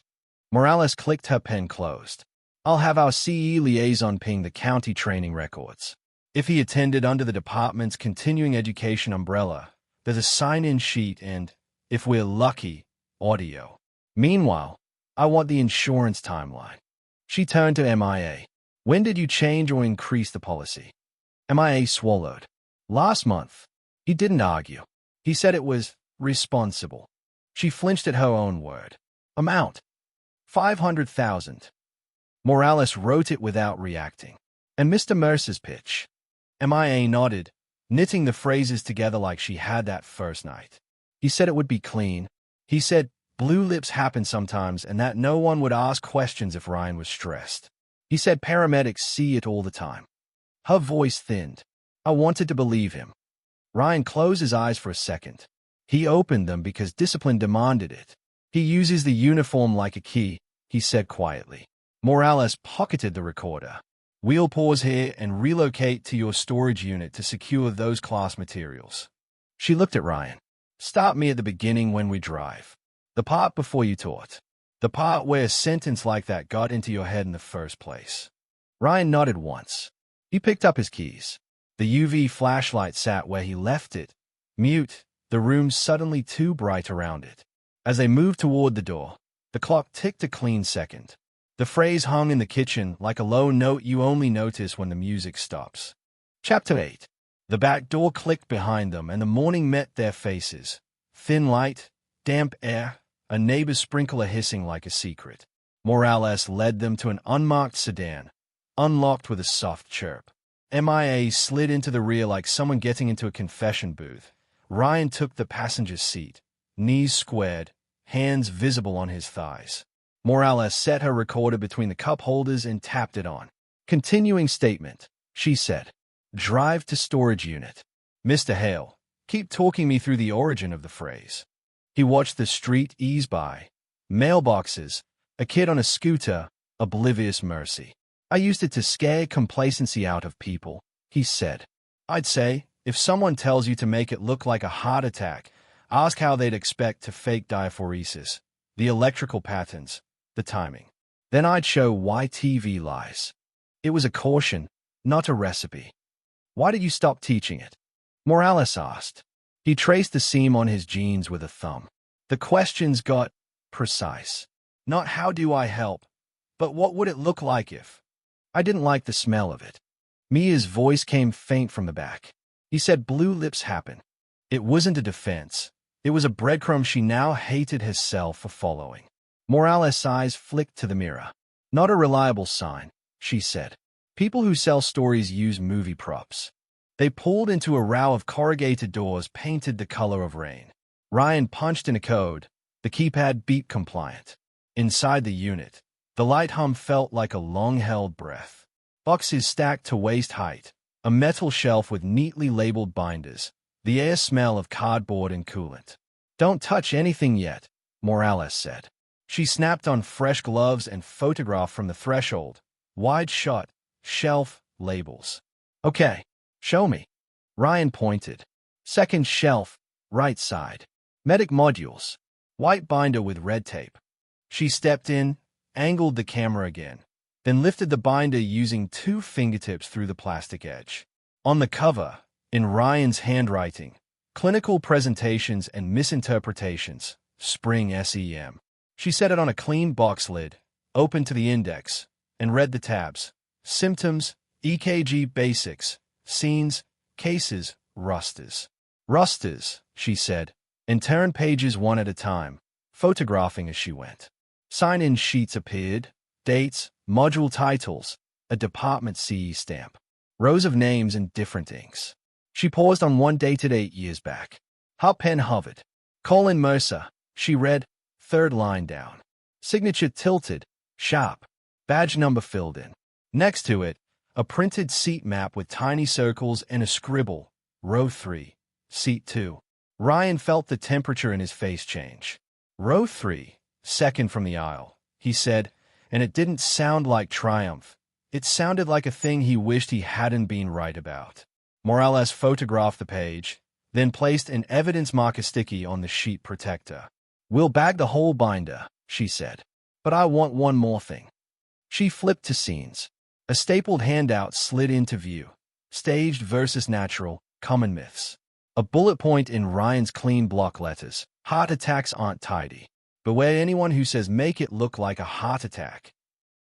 Morales clicked her pen closed. I'll have our CE liaison ping the county training records. If he attended under the department's continuing education umbrella, there's a sign-in sheet and, if we're lucky, audio. Meanwhile, I want the insurance timeline. She turned to MIA. When did you change or increase the policy? MIA swallowed. Last month. He didn't argue. He said it was responsible. She flinched at her own word. Amount. 500,000. Morales wrote it without reacting. And Mr. Mercer's pitch. MIA nodded, knitting the phrases together like she had that first night. He said it would be clean. He said blue lips happen sometimes and that no one would ask questions if Ryan was stressed. He said paramedics see it all the time. Her voice thinned. I wanted to believe him. Ryan closed his eyes for a second. He opened them because discipline demanded it. He uses the uniform like a key, he said quietly. Morales pocketed the recorder. We'll pause here and relocate to your storage unit to secure those class materials. She looked at Ryan. Start me at the beginning when we drive. The part before you taught. The part where a sentence like that got into your head in the first place. Ryan nodded once. He picked up his keys. The UV flashlight sat where he left it. Mute, the room suddenly too bright around it. As they moved toward the door, the clock ticked a clean second. The phrase hung in the kitchen like a low note you only notice when the music stops. Chapter 8. The back door clicked behind them and the morning met their faces. Thin light, damp air, a neighbor's sprinkler hissing like a secret. Morales led them to an unmarked sedan, unlocked with a soft chirp. MIA slid into the rear like someone getting into a confession booth. Ryan took the passenger's seat, knees squared, hands visible on his thighs. Morales set her recorder between the cup holders and tapped it on. Continuing statement, she said. Drive to storage unit. Mr. Hale, keep talking me through the origin of the phrase. He watched the street ease by. Mailboxes, a kid on a scooter, oblivious mercy. I used it to scare complacency out of people, he said. I'd say, if someone tells you to make it look like a heart attack, ask how they'd expect to fake diaphoresis, the electrical patterns, the timing. Then I'd show why TV lies. It was a caution, not a recipe. Why did you stop teaching it? Morales asked. He traced the seam on his jeans with a thumb. The questions got precise. Not how do I help, but what would it look like if? I didn't like the smell of it. Mia's voice came faint from the back. He said blue lips happen. It wasn't a defense. It was a breadcrumb she now hated herself for following. Morales' eyes flicked to the mirror. Not a reliable sign, she said. People who sell stories use movie props. They pulled into a row of corrugated doors painted the color of rain. Ryan punched in a code. The keypad beeped compliant. Inside the unit, the light hum felt like a long-held breath. Boxes stacked to waist height. A metal shelf with neatly labeled binders. The air smell of cardboard and coolant. Don't touch anything yet, Morales said. She snapped on fresh gloves and photographed from the threshold. Wide shot, shelf, labels. Okay, show me. Ryan pointed. Second shelf, right side. Medic modules. White binder with red tape. She stepped in, angled the camera again, then lifted the binder using 2 fingertips through the plastic edge. On the cover, in Ryan's handwriting, clinical presentations and misinterpretations, Spring SEM. She set it on a clean box lid, opened to the index, and read the tabs. Symptoms, EKG basics, scenes, cases, rosters. Rosters, she said, and turned pages one at a time, photographing as she went. Sign-in sheets appeared, dates, module titles, a Department CE stamp, rows of names in different inks. She paused on one dated 8 years back. Her pen hovered. Colin Mercer, she read, third line down. Signature tilted, sharp, badge number filled in. Next to it, a printed seat map with tiny circles and a scribble, row 3, seat 2. Ryan felt the temperature in his face change. Row 3, second from the aisle, he said, and it didn't sound like triumph. It sounded like a thing he wished he hadn't been right about. Morales photographed the page, then placed an evidence marker sticky on the sheet protector. We'll bag the whole binder, she said. But I want one more thing. She flipped to scenes. A stapled handout slid into view. Staged versus natural, common myths. A bullet point in Ryan's clean block letters. Heart attacks aren't tidy. Beware anyone who says make it look like a heart attack.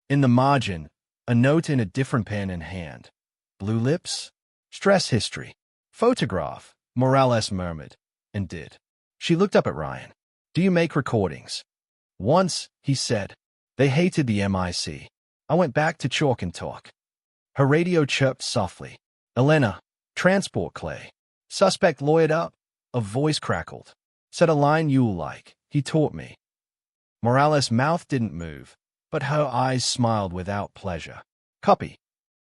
In the margin, a note in a different pen in hand. Blue lips? Stress history. Photograph, Morales murmured, and did. She looked up at Ryan. Do you make recordings? Once, he said. They hated the MIC. I went back to chalk and talk. Her radio chirped softly. Elena, transport Clay. Suspect lawyered up. A voice crackled. Said a line you'll like. He taught me. Morales' mouth didn't move, but her eyes smiled without pleasure. Copy.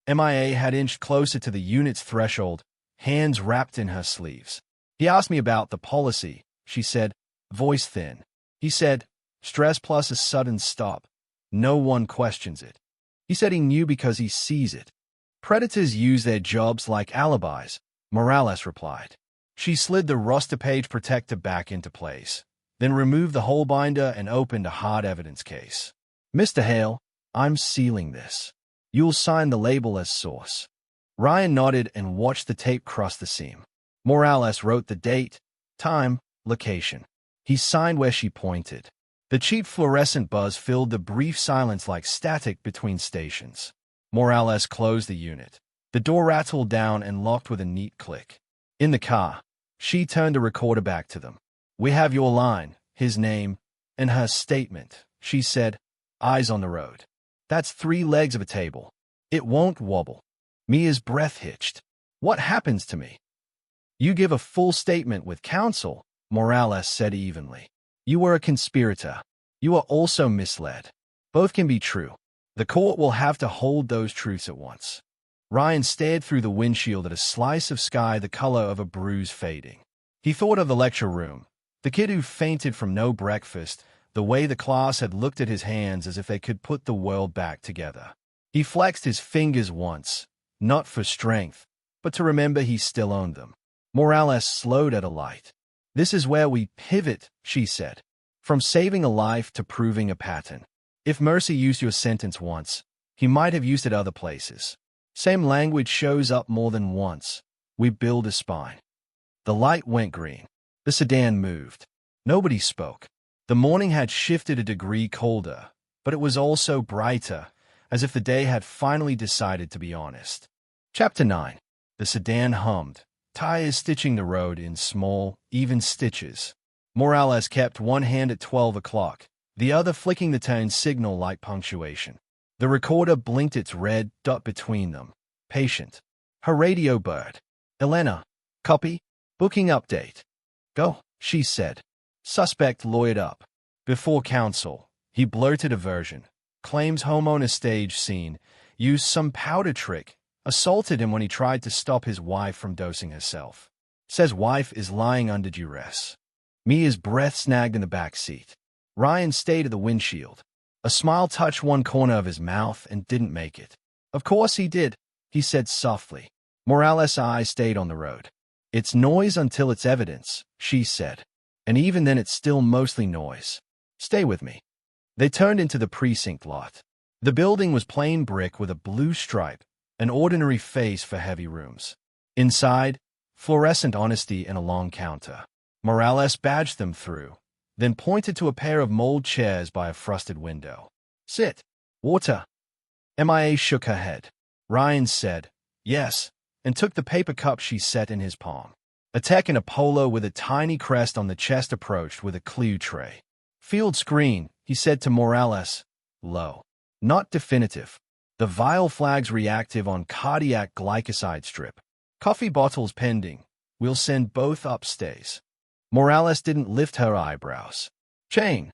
MIA had inched closer to the unit's threshold, hands wrapped in her sleeves. He asked me about the policy, she said, voice thin. He said, stress plus a sudden stop. No one questions it. He said he knew because he sees it. Predators use their jobs like alibis, Morales replied. She slid the roster page protector back into place, then removed the whole binder and opened a hard evidence case. Mr. Hale, I'm sealing this. You'll sign the label as source. Ryan nodded and watched the tape cross the seam. Morales wrote the date, time, location. He signed where she pointed. The cheap fluorescent buzz filled the brief silence like static between stations. Morales closed the unit. The door rattled down and locked with a neat click. In the car, she turned the recorder back to them. We have your line, his name, and her statement, she said, eyes on the road. That's 3 legs of a table. It won't wobble. Mia's breath hitched. What happens to me? You give a full statement with counsel, Morales said evenly. You were a conspirator. You are also misled. Both can be true. The court will have to hold those truths at once. Ryan stared through the windshield at a slice of sky the color of a bruise fading. He thought of the lecture room, the kid who fainted from no breakfast, the way the class had looked at his hands as if they could put the world back together. He flexed his fingers once, not for strength, but to remember he still owned them. Morales slowed at a light. This is where we pivot, she said. From saving a life to proving a pattern. If Mercy used your sentence once, he might have used it other places. Same language shows up more than once. We build a spine. The light went green. The sedan moved. Nobody spoke. The morning had shifted a degree colder, but it was also brighter, as if the day had finally decided to be honest. Chapter 9. The sedan hummed, tires stitching the road in small, even stitches. Morales kept one hand at 12 o'clock, the other flicking the turn signal like punctuation. The recorder blinked its red dot between them. Patient. Her radio bird. Elena. Copy. Booking update. Go, she said. Suspect lawyered up. Before counsel, he blurted a version. Claims homeowner stage scene. Used some powder trick. Assaulted him when he tried to stop his wife from dosing herself. Says wife is lying under duress. Mia's breath snagged in the back seat. Ryan stayed at the windshield. A smile touched one corner of his mouth and didn't make it. Of course he did, he said softly. Morales' eyes stayed on the road. It's noise until it's evidence, she said. And even then it's still mostly noise. Stay with me. They turned into the precinct lot. The building was plain brick with a blue stripe, an ordinary face for heavy rooms. Inside, fluorescent honesty and a long counter. Morales badged them through, then pointed to a pair of mold chairs by a frosted window. Sit. Water. MIA shook her head. Ryan said, yes, and took the paper cup she set in his palm. A tech in a polo with a tiny crest on the chest approached with a clue tray. Field screen, he said to Morales. Low. Not definitive. The vial flag's reactive on cardiac glycoside strip. Coffee bottles pending. We'll send both upstairs. Morales didn't lift her eyebrows. Chain.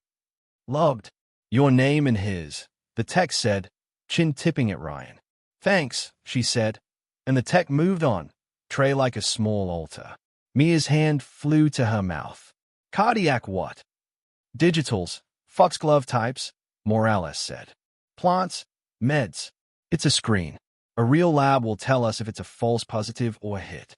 Loved. Your name and his, the tech said, chin tipping at Ryan. Thanks, she said, and the tech moved on, tray like a small altar. Mia's hand flew to her mouth. Cardiac what? Digitals, foxglove types, Morales said. Plants, meds. It's a screen. A real lab will tell us if it's a false positive or a hit.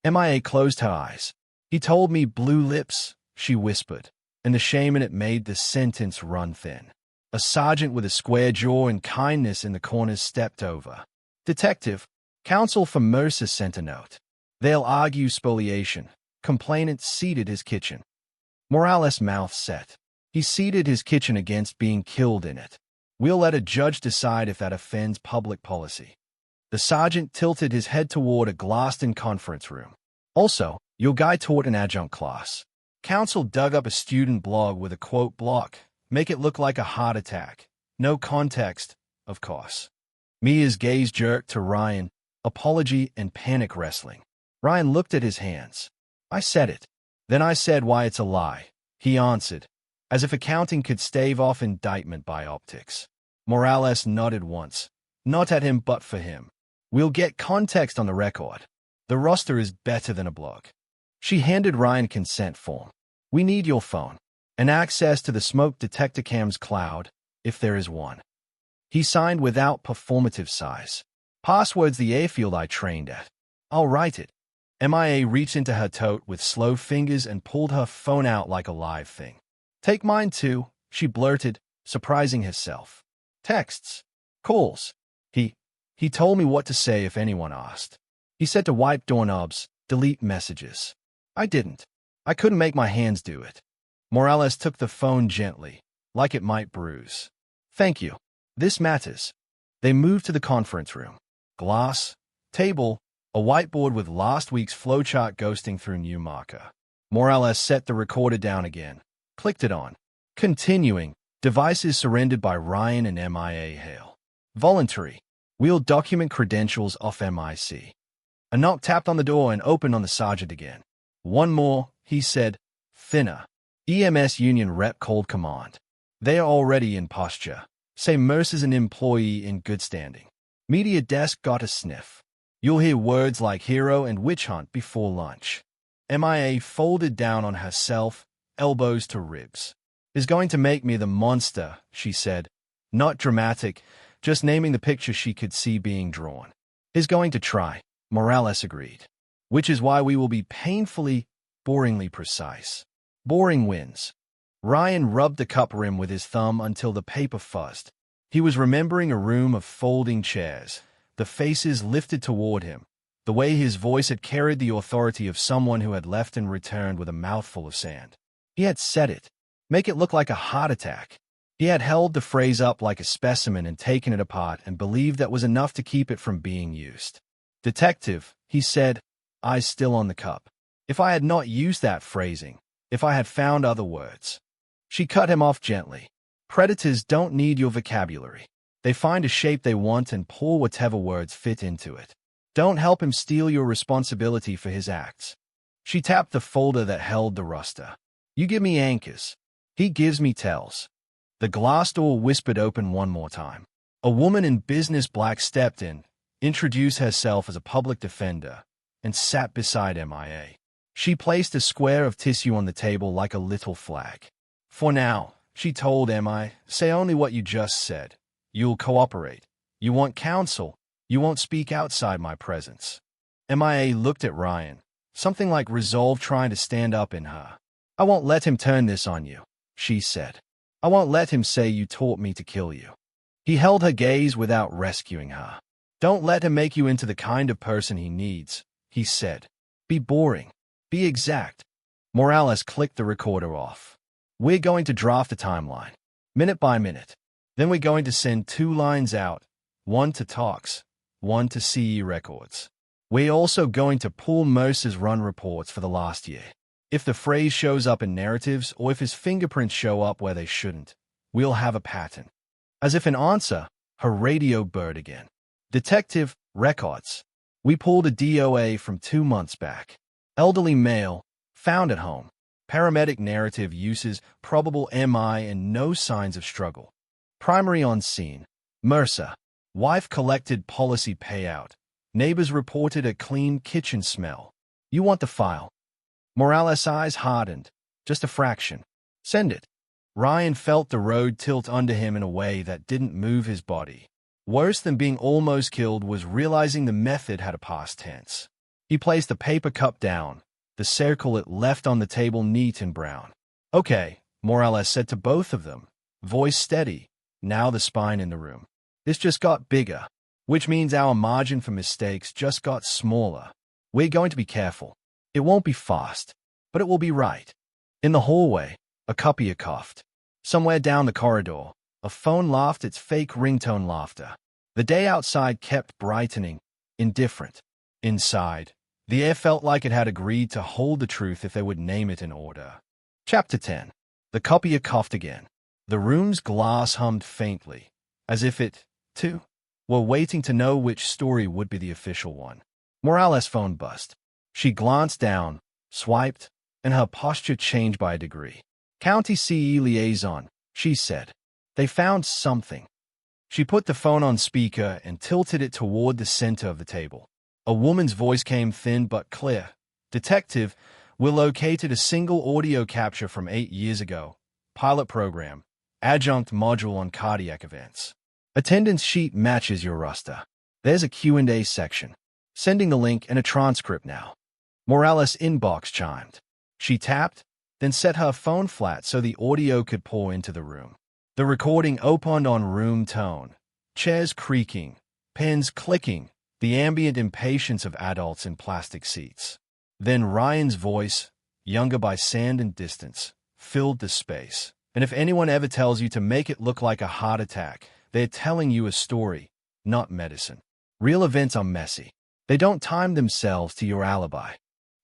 MIA closed her eyes. He told me blue lips, she whispered, and the shame in it made the sentence run thin. A sergeant with a square jaw and kindness in the corners stepped over. Detective, counsel for Mercer sent a note. They'll argue spoliation. Complainant seated his kitchen. Morales' mouth set. He seated his kitchen against being killed in it. We'll let a judge decide if that offends public policy. The sergeant tilted his head toward a glassed-in conference room. Also, your guy taught an adjunct class. Counsel dug up a student blog with a quote block. Make it look like a heart attack. No context, of course. Mia's gaze jerked to Ryan, apology and panic wrestling. Ryan looked at his hands. I said it. Then I said why it's a lie, he answered, as if accounting could stave off indictment by optics. Morales nodded once. Not at him, but for him. We'll get context on the record. The roster is better than a blog. She handed Ryan consent form. We need your phone and access to the smoke detector cam's cloud, if there is one. He signed without performative sighs. Password's the airfield I trained at. I'll write it. MIA reached into her tote with slow fingers and pulled her phone out like a live thing. Take mine too, she blurted, surprising herself. Texts. Calls. He told me what to say if anyone asked. He said to wipe doorknobs, delete messages. I didn't. I couldn't make my hands do it. Morales took the phone gently, like it might bruise. Thank you. This matters. They moved to the conference room. Glass, table, a whiteboard with last week's flowchart ghosting through new marker. Morales set the recorder down again, clicked it on. Continuing, devices surrendered by Ryan and MIA Hale. Voluntary. We'll document credentials off MIC. A knock tapped on the door and opened on the sergeant again. One more, he said, thinner. EMS union rep called command. They are already in posture. Say Mercer's an employee in good standing. Media desk got a sniff. You'll hear words like hero and witch hunt before lunch. MIA folded down on herself, elbows to ribs. Is going to make me the monster, she said. Not dramatic, just naming the picture she could see being drawn. Is going to try, Morales agreed. Which is why we will be painfully, boringly precise. Boring wins. Ryan rubbed the cup rim with his thumb until the paper fuzzed. He was remembering a room of folding chairs, the faces lifted toward him, the way his voice had carried the authority of someone who had left and returned with a mouthful of sand. He had said it. Make it look like a heart attack. He had held the phrase up like a specimen and taken it apart and believed that was enough to keep it from being used. Detective, he said, eyes still on the cup. If I had not used that phrasing, if I had found other words. She cut him off gently. Predators don't need your vocabulary. They find a shape they want and pour whatever words fit into it. Don't help him steal your responsibility for his acts. She tapped the folder that held the roster. You give me anchors. He gives me tells. The glass door whispered open one more time. A woman in business black stepped in, introduced herself as a public defender, and sat beside MIA. She placed a square of tissue on the table like a little flag. For now, she told MI, say only what you just said. You'll cooperate. You want counsel. You won't speak outside my presence. MIA looked at Ryan, something like resolve trying to stand up in her. I won't let him turn this on you, she said. I won't let him say you taught me to kill you. He held her gaze without rescuing her. Don't let him make you into the kind of person he needs, he said. Be boring. Be exact. Morales clicked the recorder off. We're going to draft a timeline, minute by minute. Then we're going to send 2 lines out, one to Talks, one to CE Records. We're also going to pull Mercer's run reports for the last year. If the phrase shows up in narratives or if his fingerprints show up where they shouldn't, we'll have a pattern. As if in answer, her radio burred again. Detective, records. We pulled a DOA from 2 months back. Elderly male, found at home. Paramedic narrative uses probable MI and no signs of struggle. Primary on scene. Mercer. Wife collected policy payout. Neighbors reported a clean kitchen smell. You want the file? Morales' eyes hardened. Just a fraction. Send it. Ryan felt the road tilt under him in a way that didn't move his body. Worse than being almost killed was realizing the method had a past tense. He placed the paper cup down, the circle it left on the table neat and brown. Okay, Morales said to both of them, voice steady, now the spine in the room. This just got bigger, which means our margin for mistakes just got smaller. We're going to be careful. It won't be fast, but it will be right. In the hallway, a copier coughed. Somewhere down the corridor, a phone laughed its fake ringtone laughter. The day outside kept brightening, indifferent. Inside, the air felt like it had agreed to hold the truth if they would name it in order. Chapter 10. The copier coughed again. The room's glass hummed faintly, as if it, too, were waiting to know which story would be the official one. Morales' phone buzzed. She glanced down, swiped, and her posture changed by a degree. County CE liaison, she said. They found something. She put the phone on speaker and tilted it toward the center of the table. A woman's voice came thin but clear. Detective, we located a single audio capture from 8 years ago. Pilot program. Adjunct module on cardiac events. Attendance sheet matches your roster. There's a Q&A section. Sending the link and a transcript now. Morales' inbox chimed. She tapped, then set her phone flat so the audio could pour into the room. The recording opened on room tone. Chairs creaking, pens clicking, the ambient impatience of adults in plastic seats. Then Ryan's voice, younger by sand and distance, filled the space. And if anyone ever tells you to make it look like a heart attack, they're telling you a story, not medicine. Real events are messy. They don't time themselves to your alibi.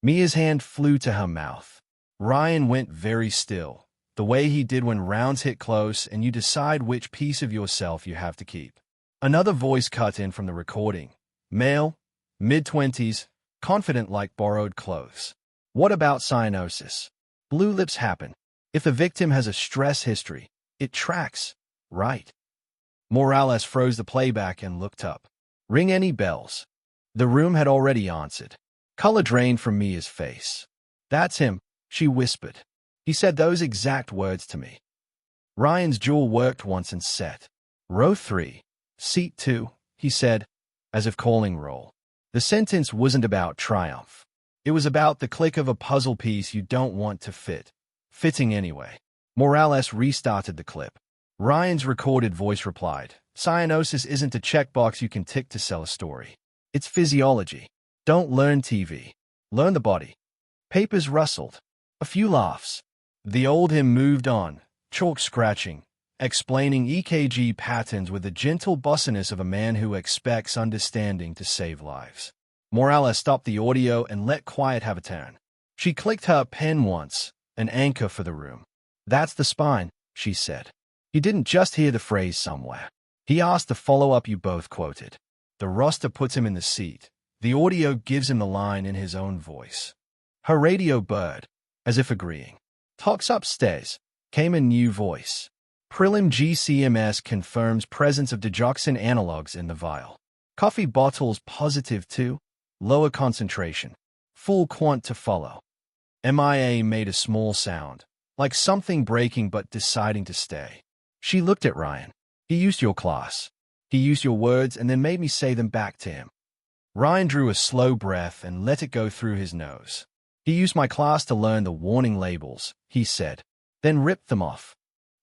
Mia's hand flew to her mouth. Ryan went very still, the way he did when rounds hit close and you decide which piece of yourself you have to keep. Another voice cut in from the recording. Male, mid-20s, confident like borrowed clothes. What about cyanosis? Blue lips happen. If the victim has a stress history, it tracks, right? Morales froze the playback and looked up. Ring any bells? The room had already answered. Color drained from Mia's face. That's him, she whispered. He said those exact words to me. Ryan's jaw worked once and set. Row 3, seat 2, he said, as if calling roll. The sentence wasn't about triumph. It was about the click of a puzzle piece you don't want to fit. Fitting anyway. Morales restarted the clip. Ryan's recorded voice replied, cyanosis isn't a checkbox you can tick to sell a story. It's physiology. Don't learn TV. Learn the body. Papers rustled. A few laughs. The old him moved on, chalk scratching, explaining EKG patterns with the gentle bossiness of a man who expects understanding to save lives. Morales stopped the audio and let quiet have a turn. She clicked her pen once, an anchor for the room. That's the spine, she said. He didn't just hear the phrase somewhere. He asked the follow-up you both quoted. The roster puts him in the seat. The audio gives him the line in his own voice. Her radio burred, as if agreeing. Talks upstairs, came a new voice. Prelim GCMS confirms presence of digoxin analogs in the vial. Coffee bottles positive 2, lower concentration. Full quant to follow. MIA made a small sound, like something breaking but deciding to stay. She looked at Ryan. He used your class. He used your words and then made me say them back to him. Ryan drew a slow breath and let it go through his nose. He used my class to learn the warning labels, he said, then ripped them off.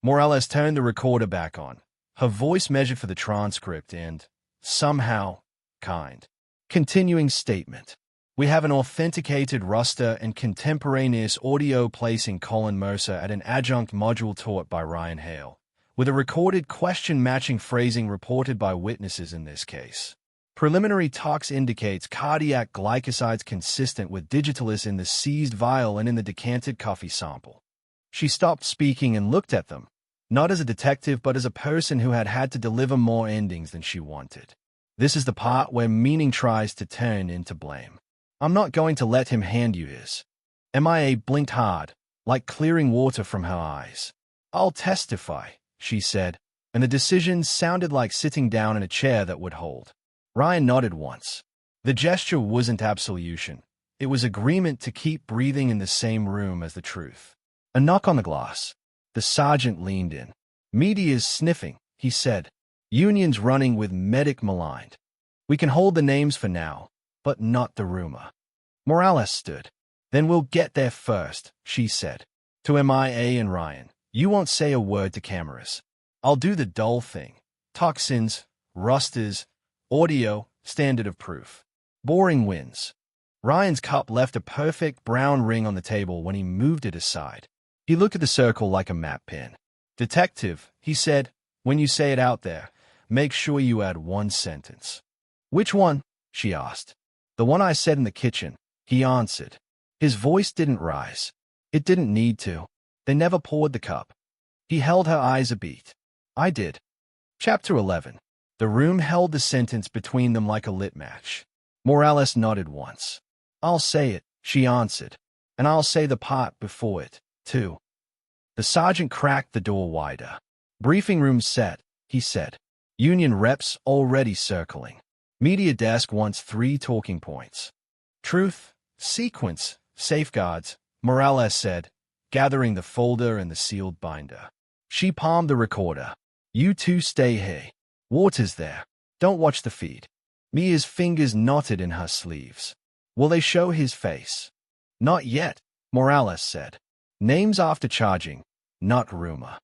Morales turned the recorder back on. Her voice measured for the transcript and, somehow, kind. Continuing statement. We have an authenticated roster and contemporaneous audio placing Colin Mercer at an adjunct module taught by Ryan Hale, with a recorded question matching phrasing reported by witnesses in this case. Preliminary tox indicates cardiac glycosides consistent with digitalis in the seized vial and in the decanted coffee sample. She stopped speaking and looked at them, not as a detective but as a person who had had to deliver more endings than she wanted. This is the part where meaning tries to turn into blame. I'm not going to let him hand you his. MIA blinked hard, like clearing water from her eyes. I'll testify, she said, and the decision sounded like sitting down in a chair that would hold. Ryan nodded once. The gesture wasn't absolution. It was agreement to keep breathing in the same room as the truth. A knock on the glass. The sergeant leaned in. Media's sniffing, he said. Union's running with medic maligned. We can hold the names for now, but not the rumor. Morales stood. Then we'll get there first, she said. To MIA and Ryan, you won't say a word to cameras. I'll do the dull thing. Toxins, rusters, audio, standard of proof. Boring wins. Ryan's cup left a perfect brown ring on the table when he moved it aside. He looked at the circle like a map pin. Detective, he said, when you say it out there, make sure you add one sentence. Which one? She asked. The one I said in the kitchen, he answered. His voice didn't rise. It didn't need to. They never poured the cup. He held her eyes a beat. I did. Chapter 11. The room held the sentence between them like a lit match. Morales nodded once. I'll say it, she answered. And I'll say the part before it, too. The sergeant cracked the door wider. Briefing room set, he said. Union reps already circling. Media desk wants 3 talking points. Truth, sequence, safeguards, Morales said, gathering the folder and the sealed binder. She palmed the recorder. You two stay here. Water's there. Don't watch the feed. Mia's fingers knotted in her sleeves. Will they show his face? Not yet, Morales said. Names after charging, not rumor.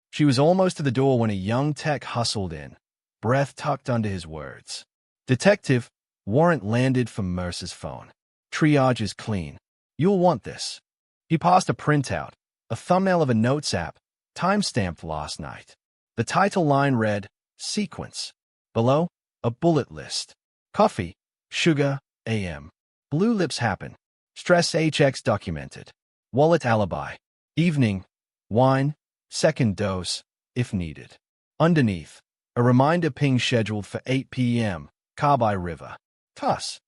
She was almost to the door when a young tech hustled in, breath tucked under his words. Detective, warrant landed from Mercer's phone. Triage is clean. You'll want this. He passed a printout, a thumbnail of a notes app, timestamped last night. The title line read, Sequence. Below, a bullet list. Coffee, sugar, AM. Blue lips happen. Stress HX documented. Wallet alibi. Evening, wine, second dose, if needed. Underneath, a reminder ping scheduled for 8 p.m., Carby River. Tuss.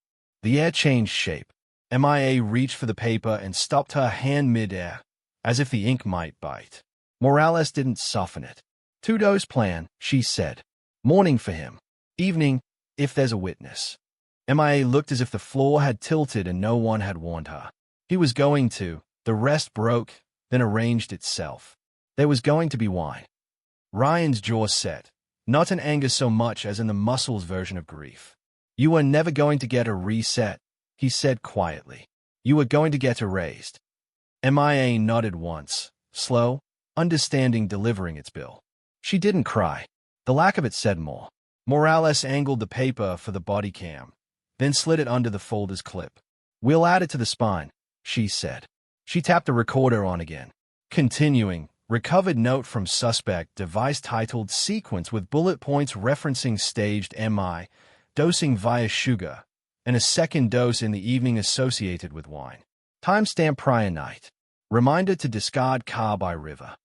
The air changed shape. MIA reached for the paper and stopped her hand mid-air, as if the ink might bite. Morales didn't soften it. 2-dose plan, she said. Morning for him. Evening, if there's a witness. MIA looked as if the floor had tilted and no one had warned her. He was going to. The rest broke, then arranged itself. There was going to be wine. Ryan's jaw set, not in anger so much as in the muscles version of grief. You were never going to get a reset, he said quietly. You were going to get erased. MIA nodded once, slow, understanding delivering its bill. She didn't cry. The lack of it said more. Morales angled the paper for the body cam, then slid it under the folder's clip. We'll add it to the spine, she said. She tapped the recorder on again. Continuing, recovered note from suspect, device titled Sequence with bullet points referencing staged MI, dosing via sugar, and a second dose in the evening associated with wine. Timestamp prior night. Reminder to discard Carby River.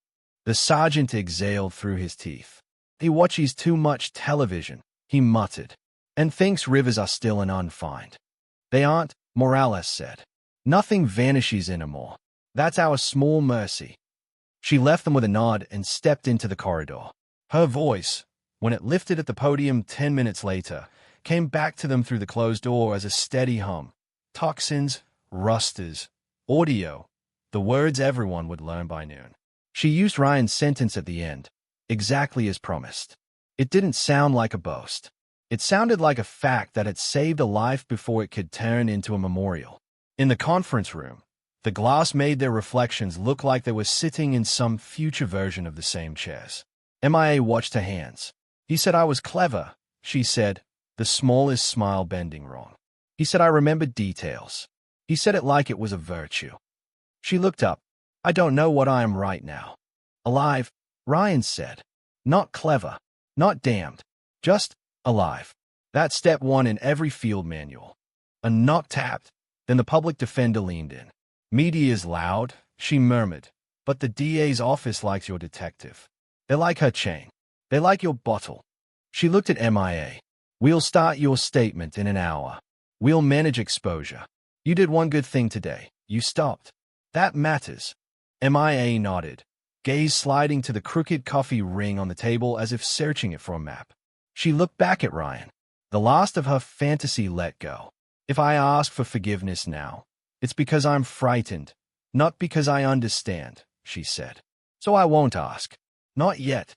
The sergeant exhaled through his teeth. He watches too much television, he muttered, and thinks rivers are still an unfind. They aren't, Morales said. Nothing vanishes anymore. That's our small mercy. She left them with a nod and stepped into the corridor. Her voice, when it lifted at the podium 10 minutes later, came back to them through the closed door as a steady hum. Toxins, rusters, audio, the words everyone would learn by noon. She used Ryan's sentence at the end, exactly as promised. It didn't sound like a boast. It sounded like a fact that had saved a life before it could turn into a memorial. In the conference room, the glass made their reflections look like they were sitting in some future version of the same chairs. MIA watched her hands. He said I was clever, she said, the smallest smile bending wrong. He said I remembered details. He said it like it was a virtue. She looked up. I don't know what I am right now. Alive, Ryan said. Not clever. Not damned. Just alive. That's step one in every field manual. A knock tapped. Then the public defender leaned in. Media is loud, she murmured, but the DA's office likes your detective. They like her chain. They like your bottle. She looked at MIA. We'll start your statement in an hour. We'll manage exposure. You did one good thing today. You stopped. That matters. MIA nodded, gaze sliding to the crooked coffee ring on the table as if searching it for a map. She looked back at Ryan. The last of her fantasy let go. If I ask for forgiveness now, it's because I'm frightened, not because I understand, she said. So I won't ask. Not yet.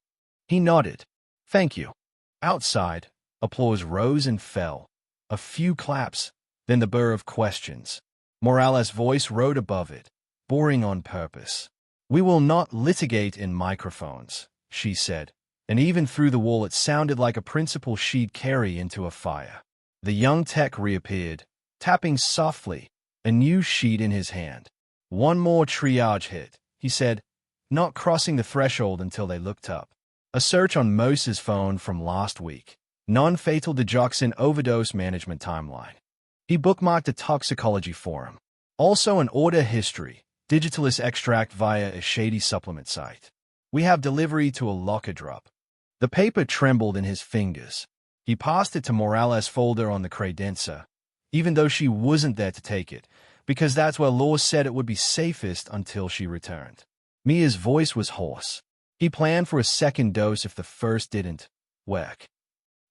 He nodded. Thank you. Outside, applause rose and fell. A few claps, then the burr of questions. Morales' voice rode above it, boring on purpose. We will not litigate in microphones, she said, and even through the wall it sounded like a principle she'd carry into a fire. The young tech reappeared, tapping softly, a new sheet in his hand. One more triage hit, he said, not crossing the threshold until they looked up. A search on Mose's phone from last week. Non-fatal digoxin overdose management timeline. He bookmarked a toxicology forum. Also an order history, digitalis extract via a shady supplement site. We have delivery to a locker drop. The paper trembled in his fingers. He passed it to Morales' folder on the credenza, even though she wasn't there to take it, because that's where Law said it would be safest until she returned. Mia's voice was hoarse. He planned for a second dose if the first didn't work.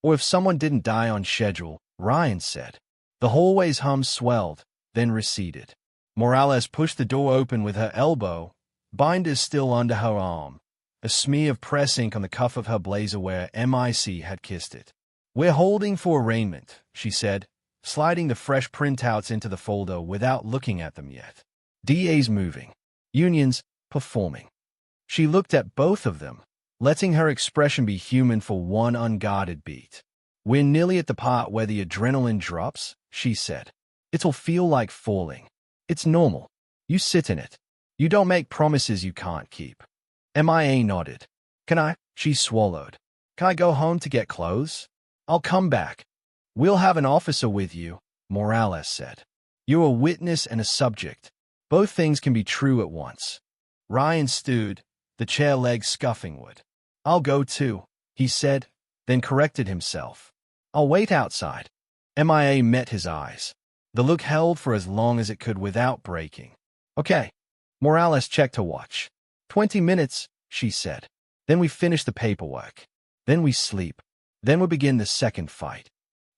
Or if someone didn't die on schedule, Ryan said. The hallway's hum swelled, then receded. Morales pushed the door open with her elbow, binders still under her arm, a smear of press ink on the cuff of her blazer where MIC had kissed it. We're holding for arraignment, she said, sliding the fresh printouts into the folder without looking at them yet. DA's moving. Unions performing. She looked at both of them, letting her expression be human for one unguarded beat. We're nearly at the part where the adrenaline drops, she said. It'll feel like falling. It's normal. You sit in it. You don't make promises you can't keep. MIA nodded. Can I? She swallowed. Can I go home to get clothes? I'll come back. We'll have an officer with you, Morales said. You're a witness and a subject. Both things can be true at once. Ryan stewed, the chair legs scuffing wood. I'll go too, he said, then corrected himself. I'll wait outside. MIA met his eyes. The look held for as long as it could without breaking. Okay. Morales checked her watch. 20 minutes, she said. Then we finish the paperwork. Then we sleep. Then we begin the second fight.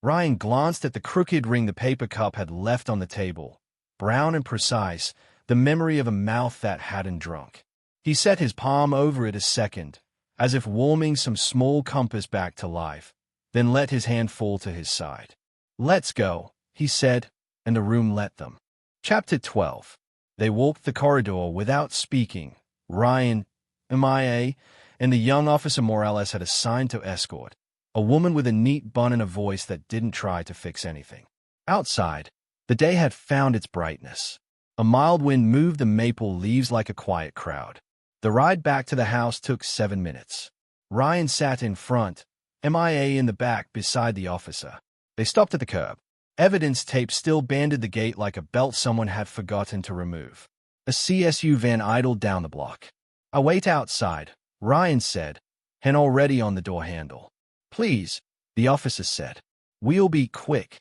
Ryan glanced at the crooked ring the paper cup had left on the table. Brown and precise, the memory of a mouth that hadn't drunk. He set his palm over it a second, as if warming some small compass back to life, then let his hand fall to his side. Let's go, he said, and the room let them. Chapter 12. They walked the corridor without speaking. Ryan, MIA, and the young officer Morales had assigned to escort, a woman with a neat bun and a voice that didn't try to fix anything. Outside, the day had found its brightness. A mild wind moved the maple leaves like a quiet crowd. The ride back to the house took 7 minutes. Ryan sat in front, MIA in the back beside the officer. They stopped at the curb. Evidence tape still banded the gate like a belt someone had forgotten to remove. A CSU van idled down the block. I wait outside, Ryan said, hand already on the door handle. Please, the officer said. We'll be quick.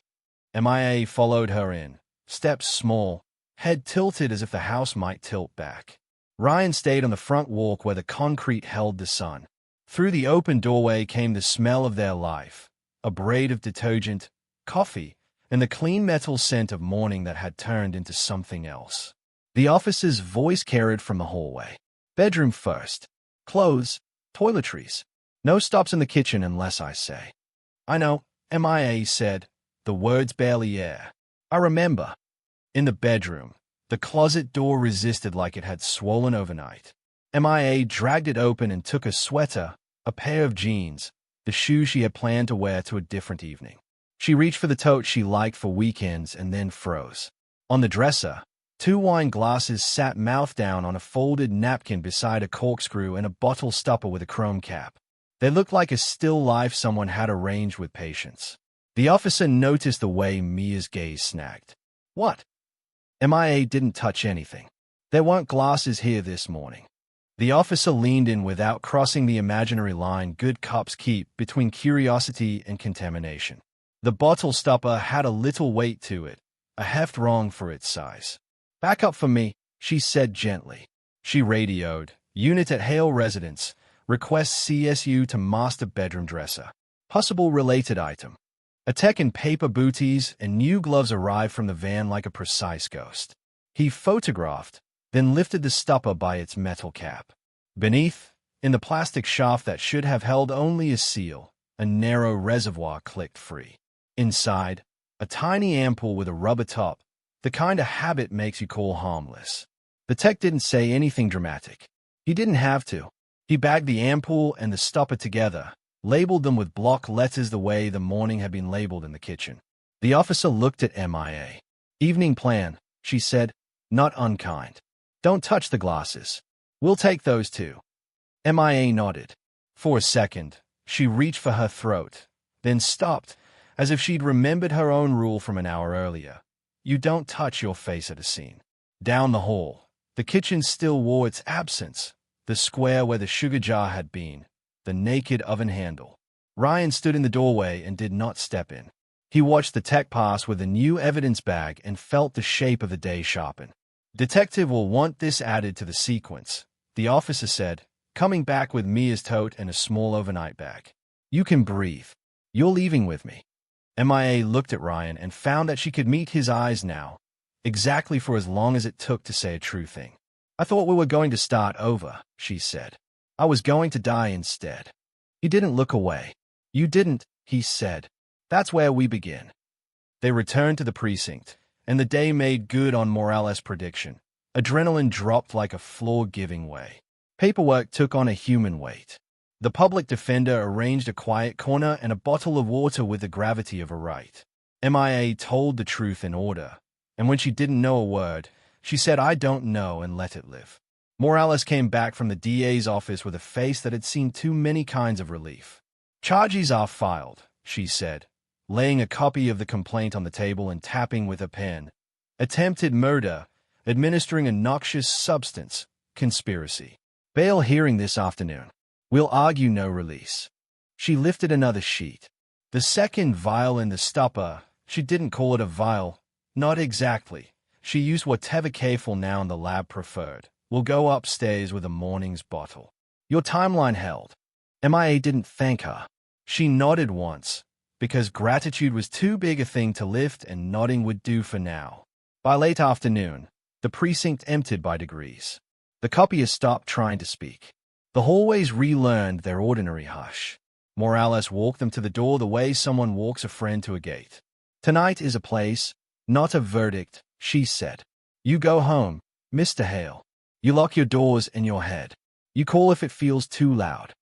MIA followed her in, steps small, head tilted as if the house might tilt back. Ryan stayed on the front walk where the concrete held the sun. Through the open doorway came the smell of their life, a braid of detergent, coffee, and the clean metal scent of morning that had turned into something else. The officer's voice carried from the hallway. Bedroom first. Clothes, toiletries. No stops in the kitchen unless I say. I know, MIA said, the words barely air. I remember. In the bedroom, the closet door resisted like it had swollen overnight. MIA dragged it open and took a sweater, a pair of jeans, the shoes she had planned to wear to a different evening. She reached for the tote she liked for weekends and then froze. On the dresser, 2 wine glasses sat mouth down on a folded napkin beside a corkscrew and a bottle stopper with a chrome cap. They looked like a still life someone had arranged with patience. The officer noticed the way Mia's gaze snagged. What? MIA didn't touch anything. There weren't glasses here this morning. The officer leaned in without crossing the imaginary line good cops keep between curiosity and contamination. The bottle stopper had a little weight to it, a heft wrong for its size. Back up for me, she said gently. She radioed, Unit at Hale Residence, request CSU to master bedroom dresser. Possible related item. A tech in paper booties and new gloves arrived from the van like a precise ghost. He photographed, then lifted the stopper by its metal cap. Beneath, in the plastic shaft that should have held only a seal, a narrow reservoir clicked free. Inside, a tiny ampoule with a rubber top, the kind of habit makes you call harmless. The tech didn't say anything dramatic. He didn't have to. He bagged the ampoule and the stopper together, labeled them with block letters the way the morning had been labeled in the kitchen. The officer looked at MIA. Evening plan, she said, not unkind. Don't touch the glasses. We'll take those too. MIA nodded. For a second, she reached for her throat, then stopped, as if she'd remembered her own rule from an hour earlier. You don't touch your face at a scene. Down the hall, the kitchen still wore its absence, the square where the sugar jar had been, the naked oven handle. Ryan stood in the doorway and did not step in. He watched the tech pass with a new evidence bag and felt the shape of the day sharpen. Detective will want this added to the sequence, the officer said, coming back with Mia's tote and a small overnight bag. You can breathe. You're leaving with me. MIA looked at Ryan and found that she could meet his eyes now, exactly for as long as it took to say a true thing. I thought we were going to start over, she said. I was going to die instead. He didn't look away. You didn't, he said. That's where we begin. They returned to the precinct, and the day made good on Morales' prediction. Adrenaline dropped like a floor giving way. Paperwork took on a human weight. The public defender arranged a quiet corner and a bottle of water with the gravity of a right. MIA told the truth in order, and when she didn't know a word, she said, I don't know, and let it live. Morales came back from the DA's office with a face that had seen too many kinds of relief. Charges are filed, she said, laying a copy of the complaint on the table and tapping with a pen. Attempted murder, administering a noxious substance, conspiracy. Bail hearing this afternoon. We'll argue no release. She lifted another sheet. The second vial in the stopper, she didn't call it a vial. Not exactly. She used whatever careful noun the lab preferred. We'll go upstairs with a morning's bottle. Your timeline held. MIA didn't thank her. She nodded once, because gratitude was too big a thing to lift and nodding would do for now. By late afternoon, the precinct emptied by degrees. The copyists stopped trying to speak. The hallways relearned their ordinary hush. Morales walked them to the door the way someone walks a friend to a gate. Tonight is a place, not a verdict, she said. You go home, Mr. Hale. You lock your doors in your head. You call if it feels too loud.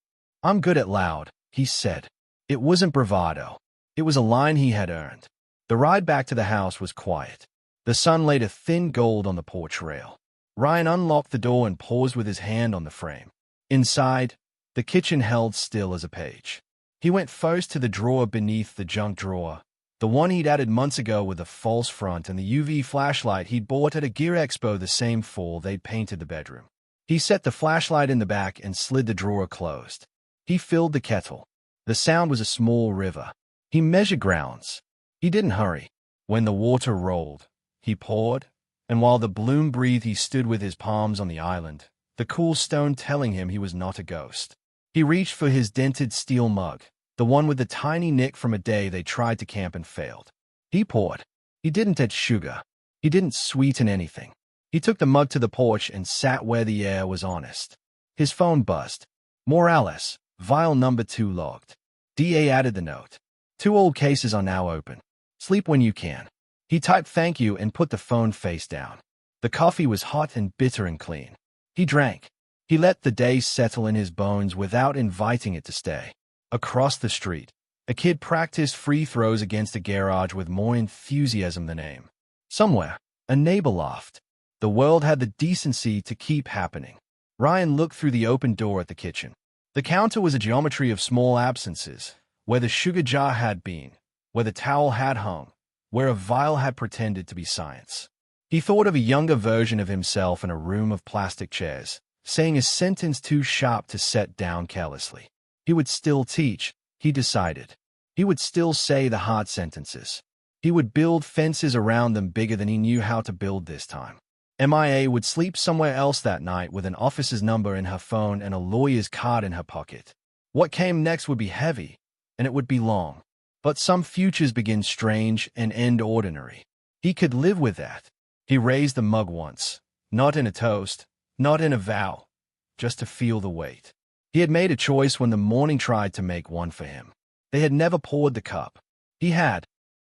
I'm good at loud, he said. It wasn't bravado. It was a line he had earned. The ride back to the house was quiet. The sun laid a thin gold on the porch rail. Ryan unlocked the door and paused with his hand on the frame. Inside, the kitchen held still as a page. He went first to the drawer beneath the junk drawer, the one he'd added months ago with a false front and the UV flashlight he'd bought at a gear expo the same fall they'd painted the bedroom. He set the flashlight in the back and slid the drawer closed. He filled the kettle. The sound was a small river. He measured grounds. He didn't hurry. When the water rolled, he poured, and while the bloom breathed he stood with his palms on the island, the cool stone telling him he was not a ghost. He reached for his dented steel mug, the one with the tiny nick from a day they tried to camp and failed. He poured. He didn't add sugar. He didn't sweeten anything. He took the mug to the porch and sat where the air was honest. His phone buzzed. Morales, vial number 2 logged. DA added the note. 2 old cases are now open. Sleep when you can. He typed thank you and put the phone face down. The coffee was hot and bitter and clean. He drank. He let the day settle in his bones without inviting it to stay. Across the street, a kid practiced free throws against a garage with more enthusiasm than aim. Somewhere, a neighbor laughed. The world had the decency to keep happening. Ryan looked through the open door at the kitchen. The counter was a geometry of small absences, where the sugar jar had been, where the towel had hung, where a vial had pretended to be science. He thought of a younger version of himself in a room of plastic chairs, saying a sentence too sharp to set down carelessly. He would still teach, he decided. He would still say the hard sentences. He would build fences around them bigger than he knew how to build this time. MIA would sleep somewhere else that night with an officer's number in her phone and a lawyer's card in her pocket. What came next would be heavy, and it would be long. But some futures begin strange and end ordinary. He could live with that. He raised the mug once, not in a toast, not in a vow, just to feel the weight. He had made a choice when the morning tried to make one for him. They had never poured the cup. He had,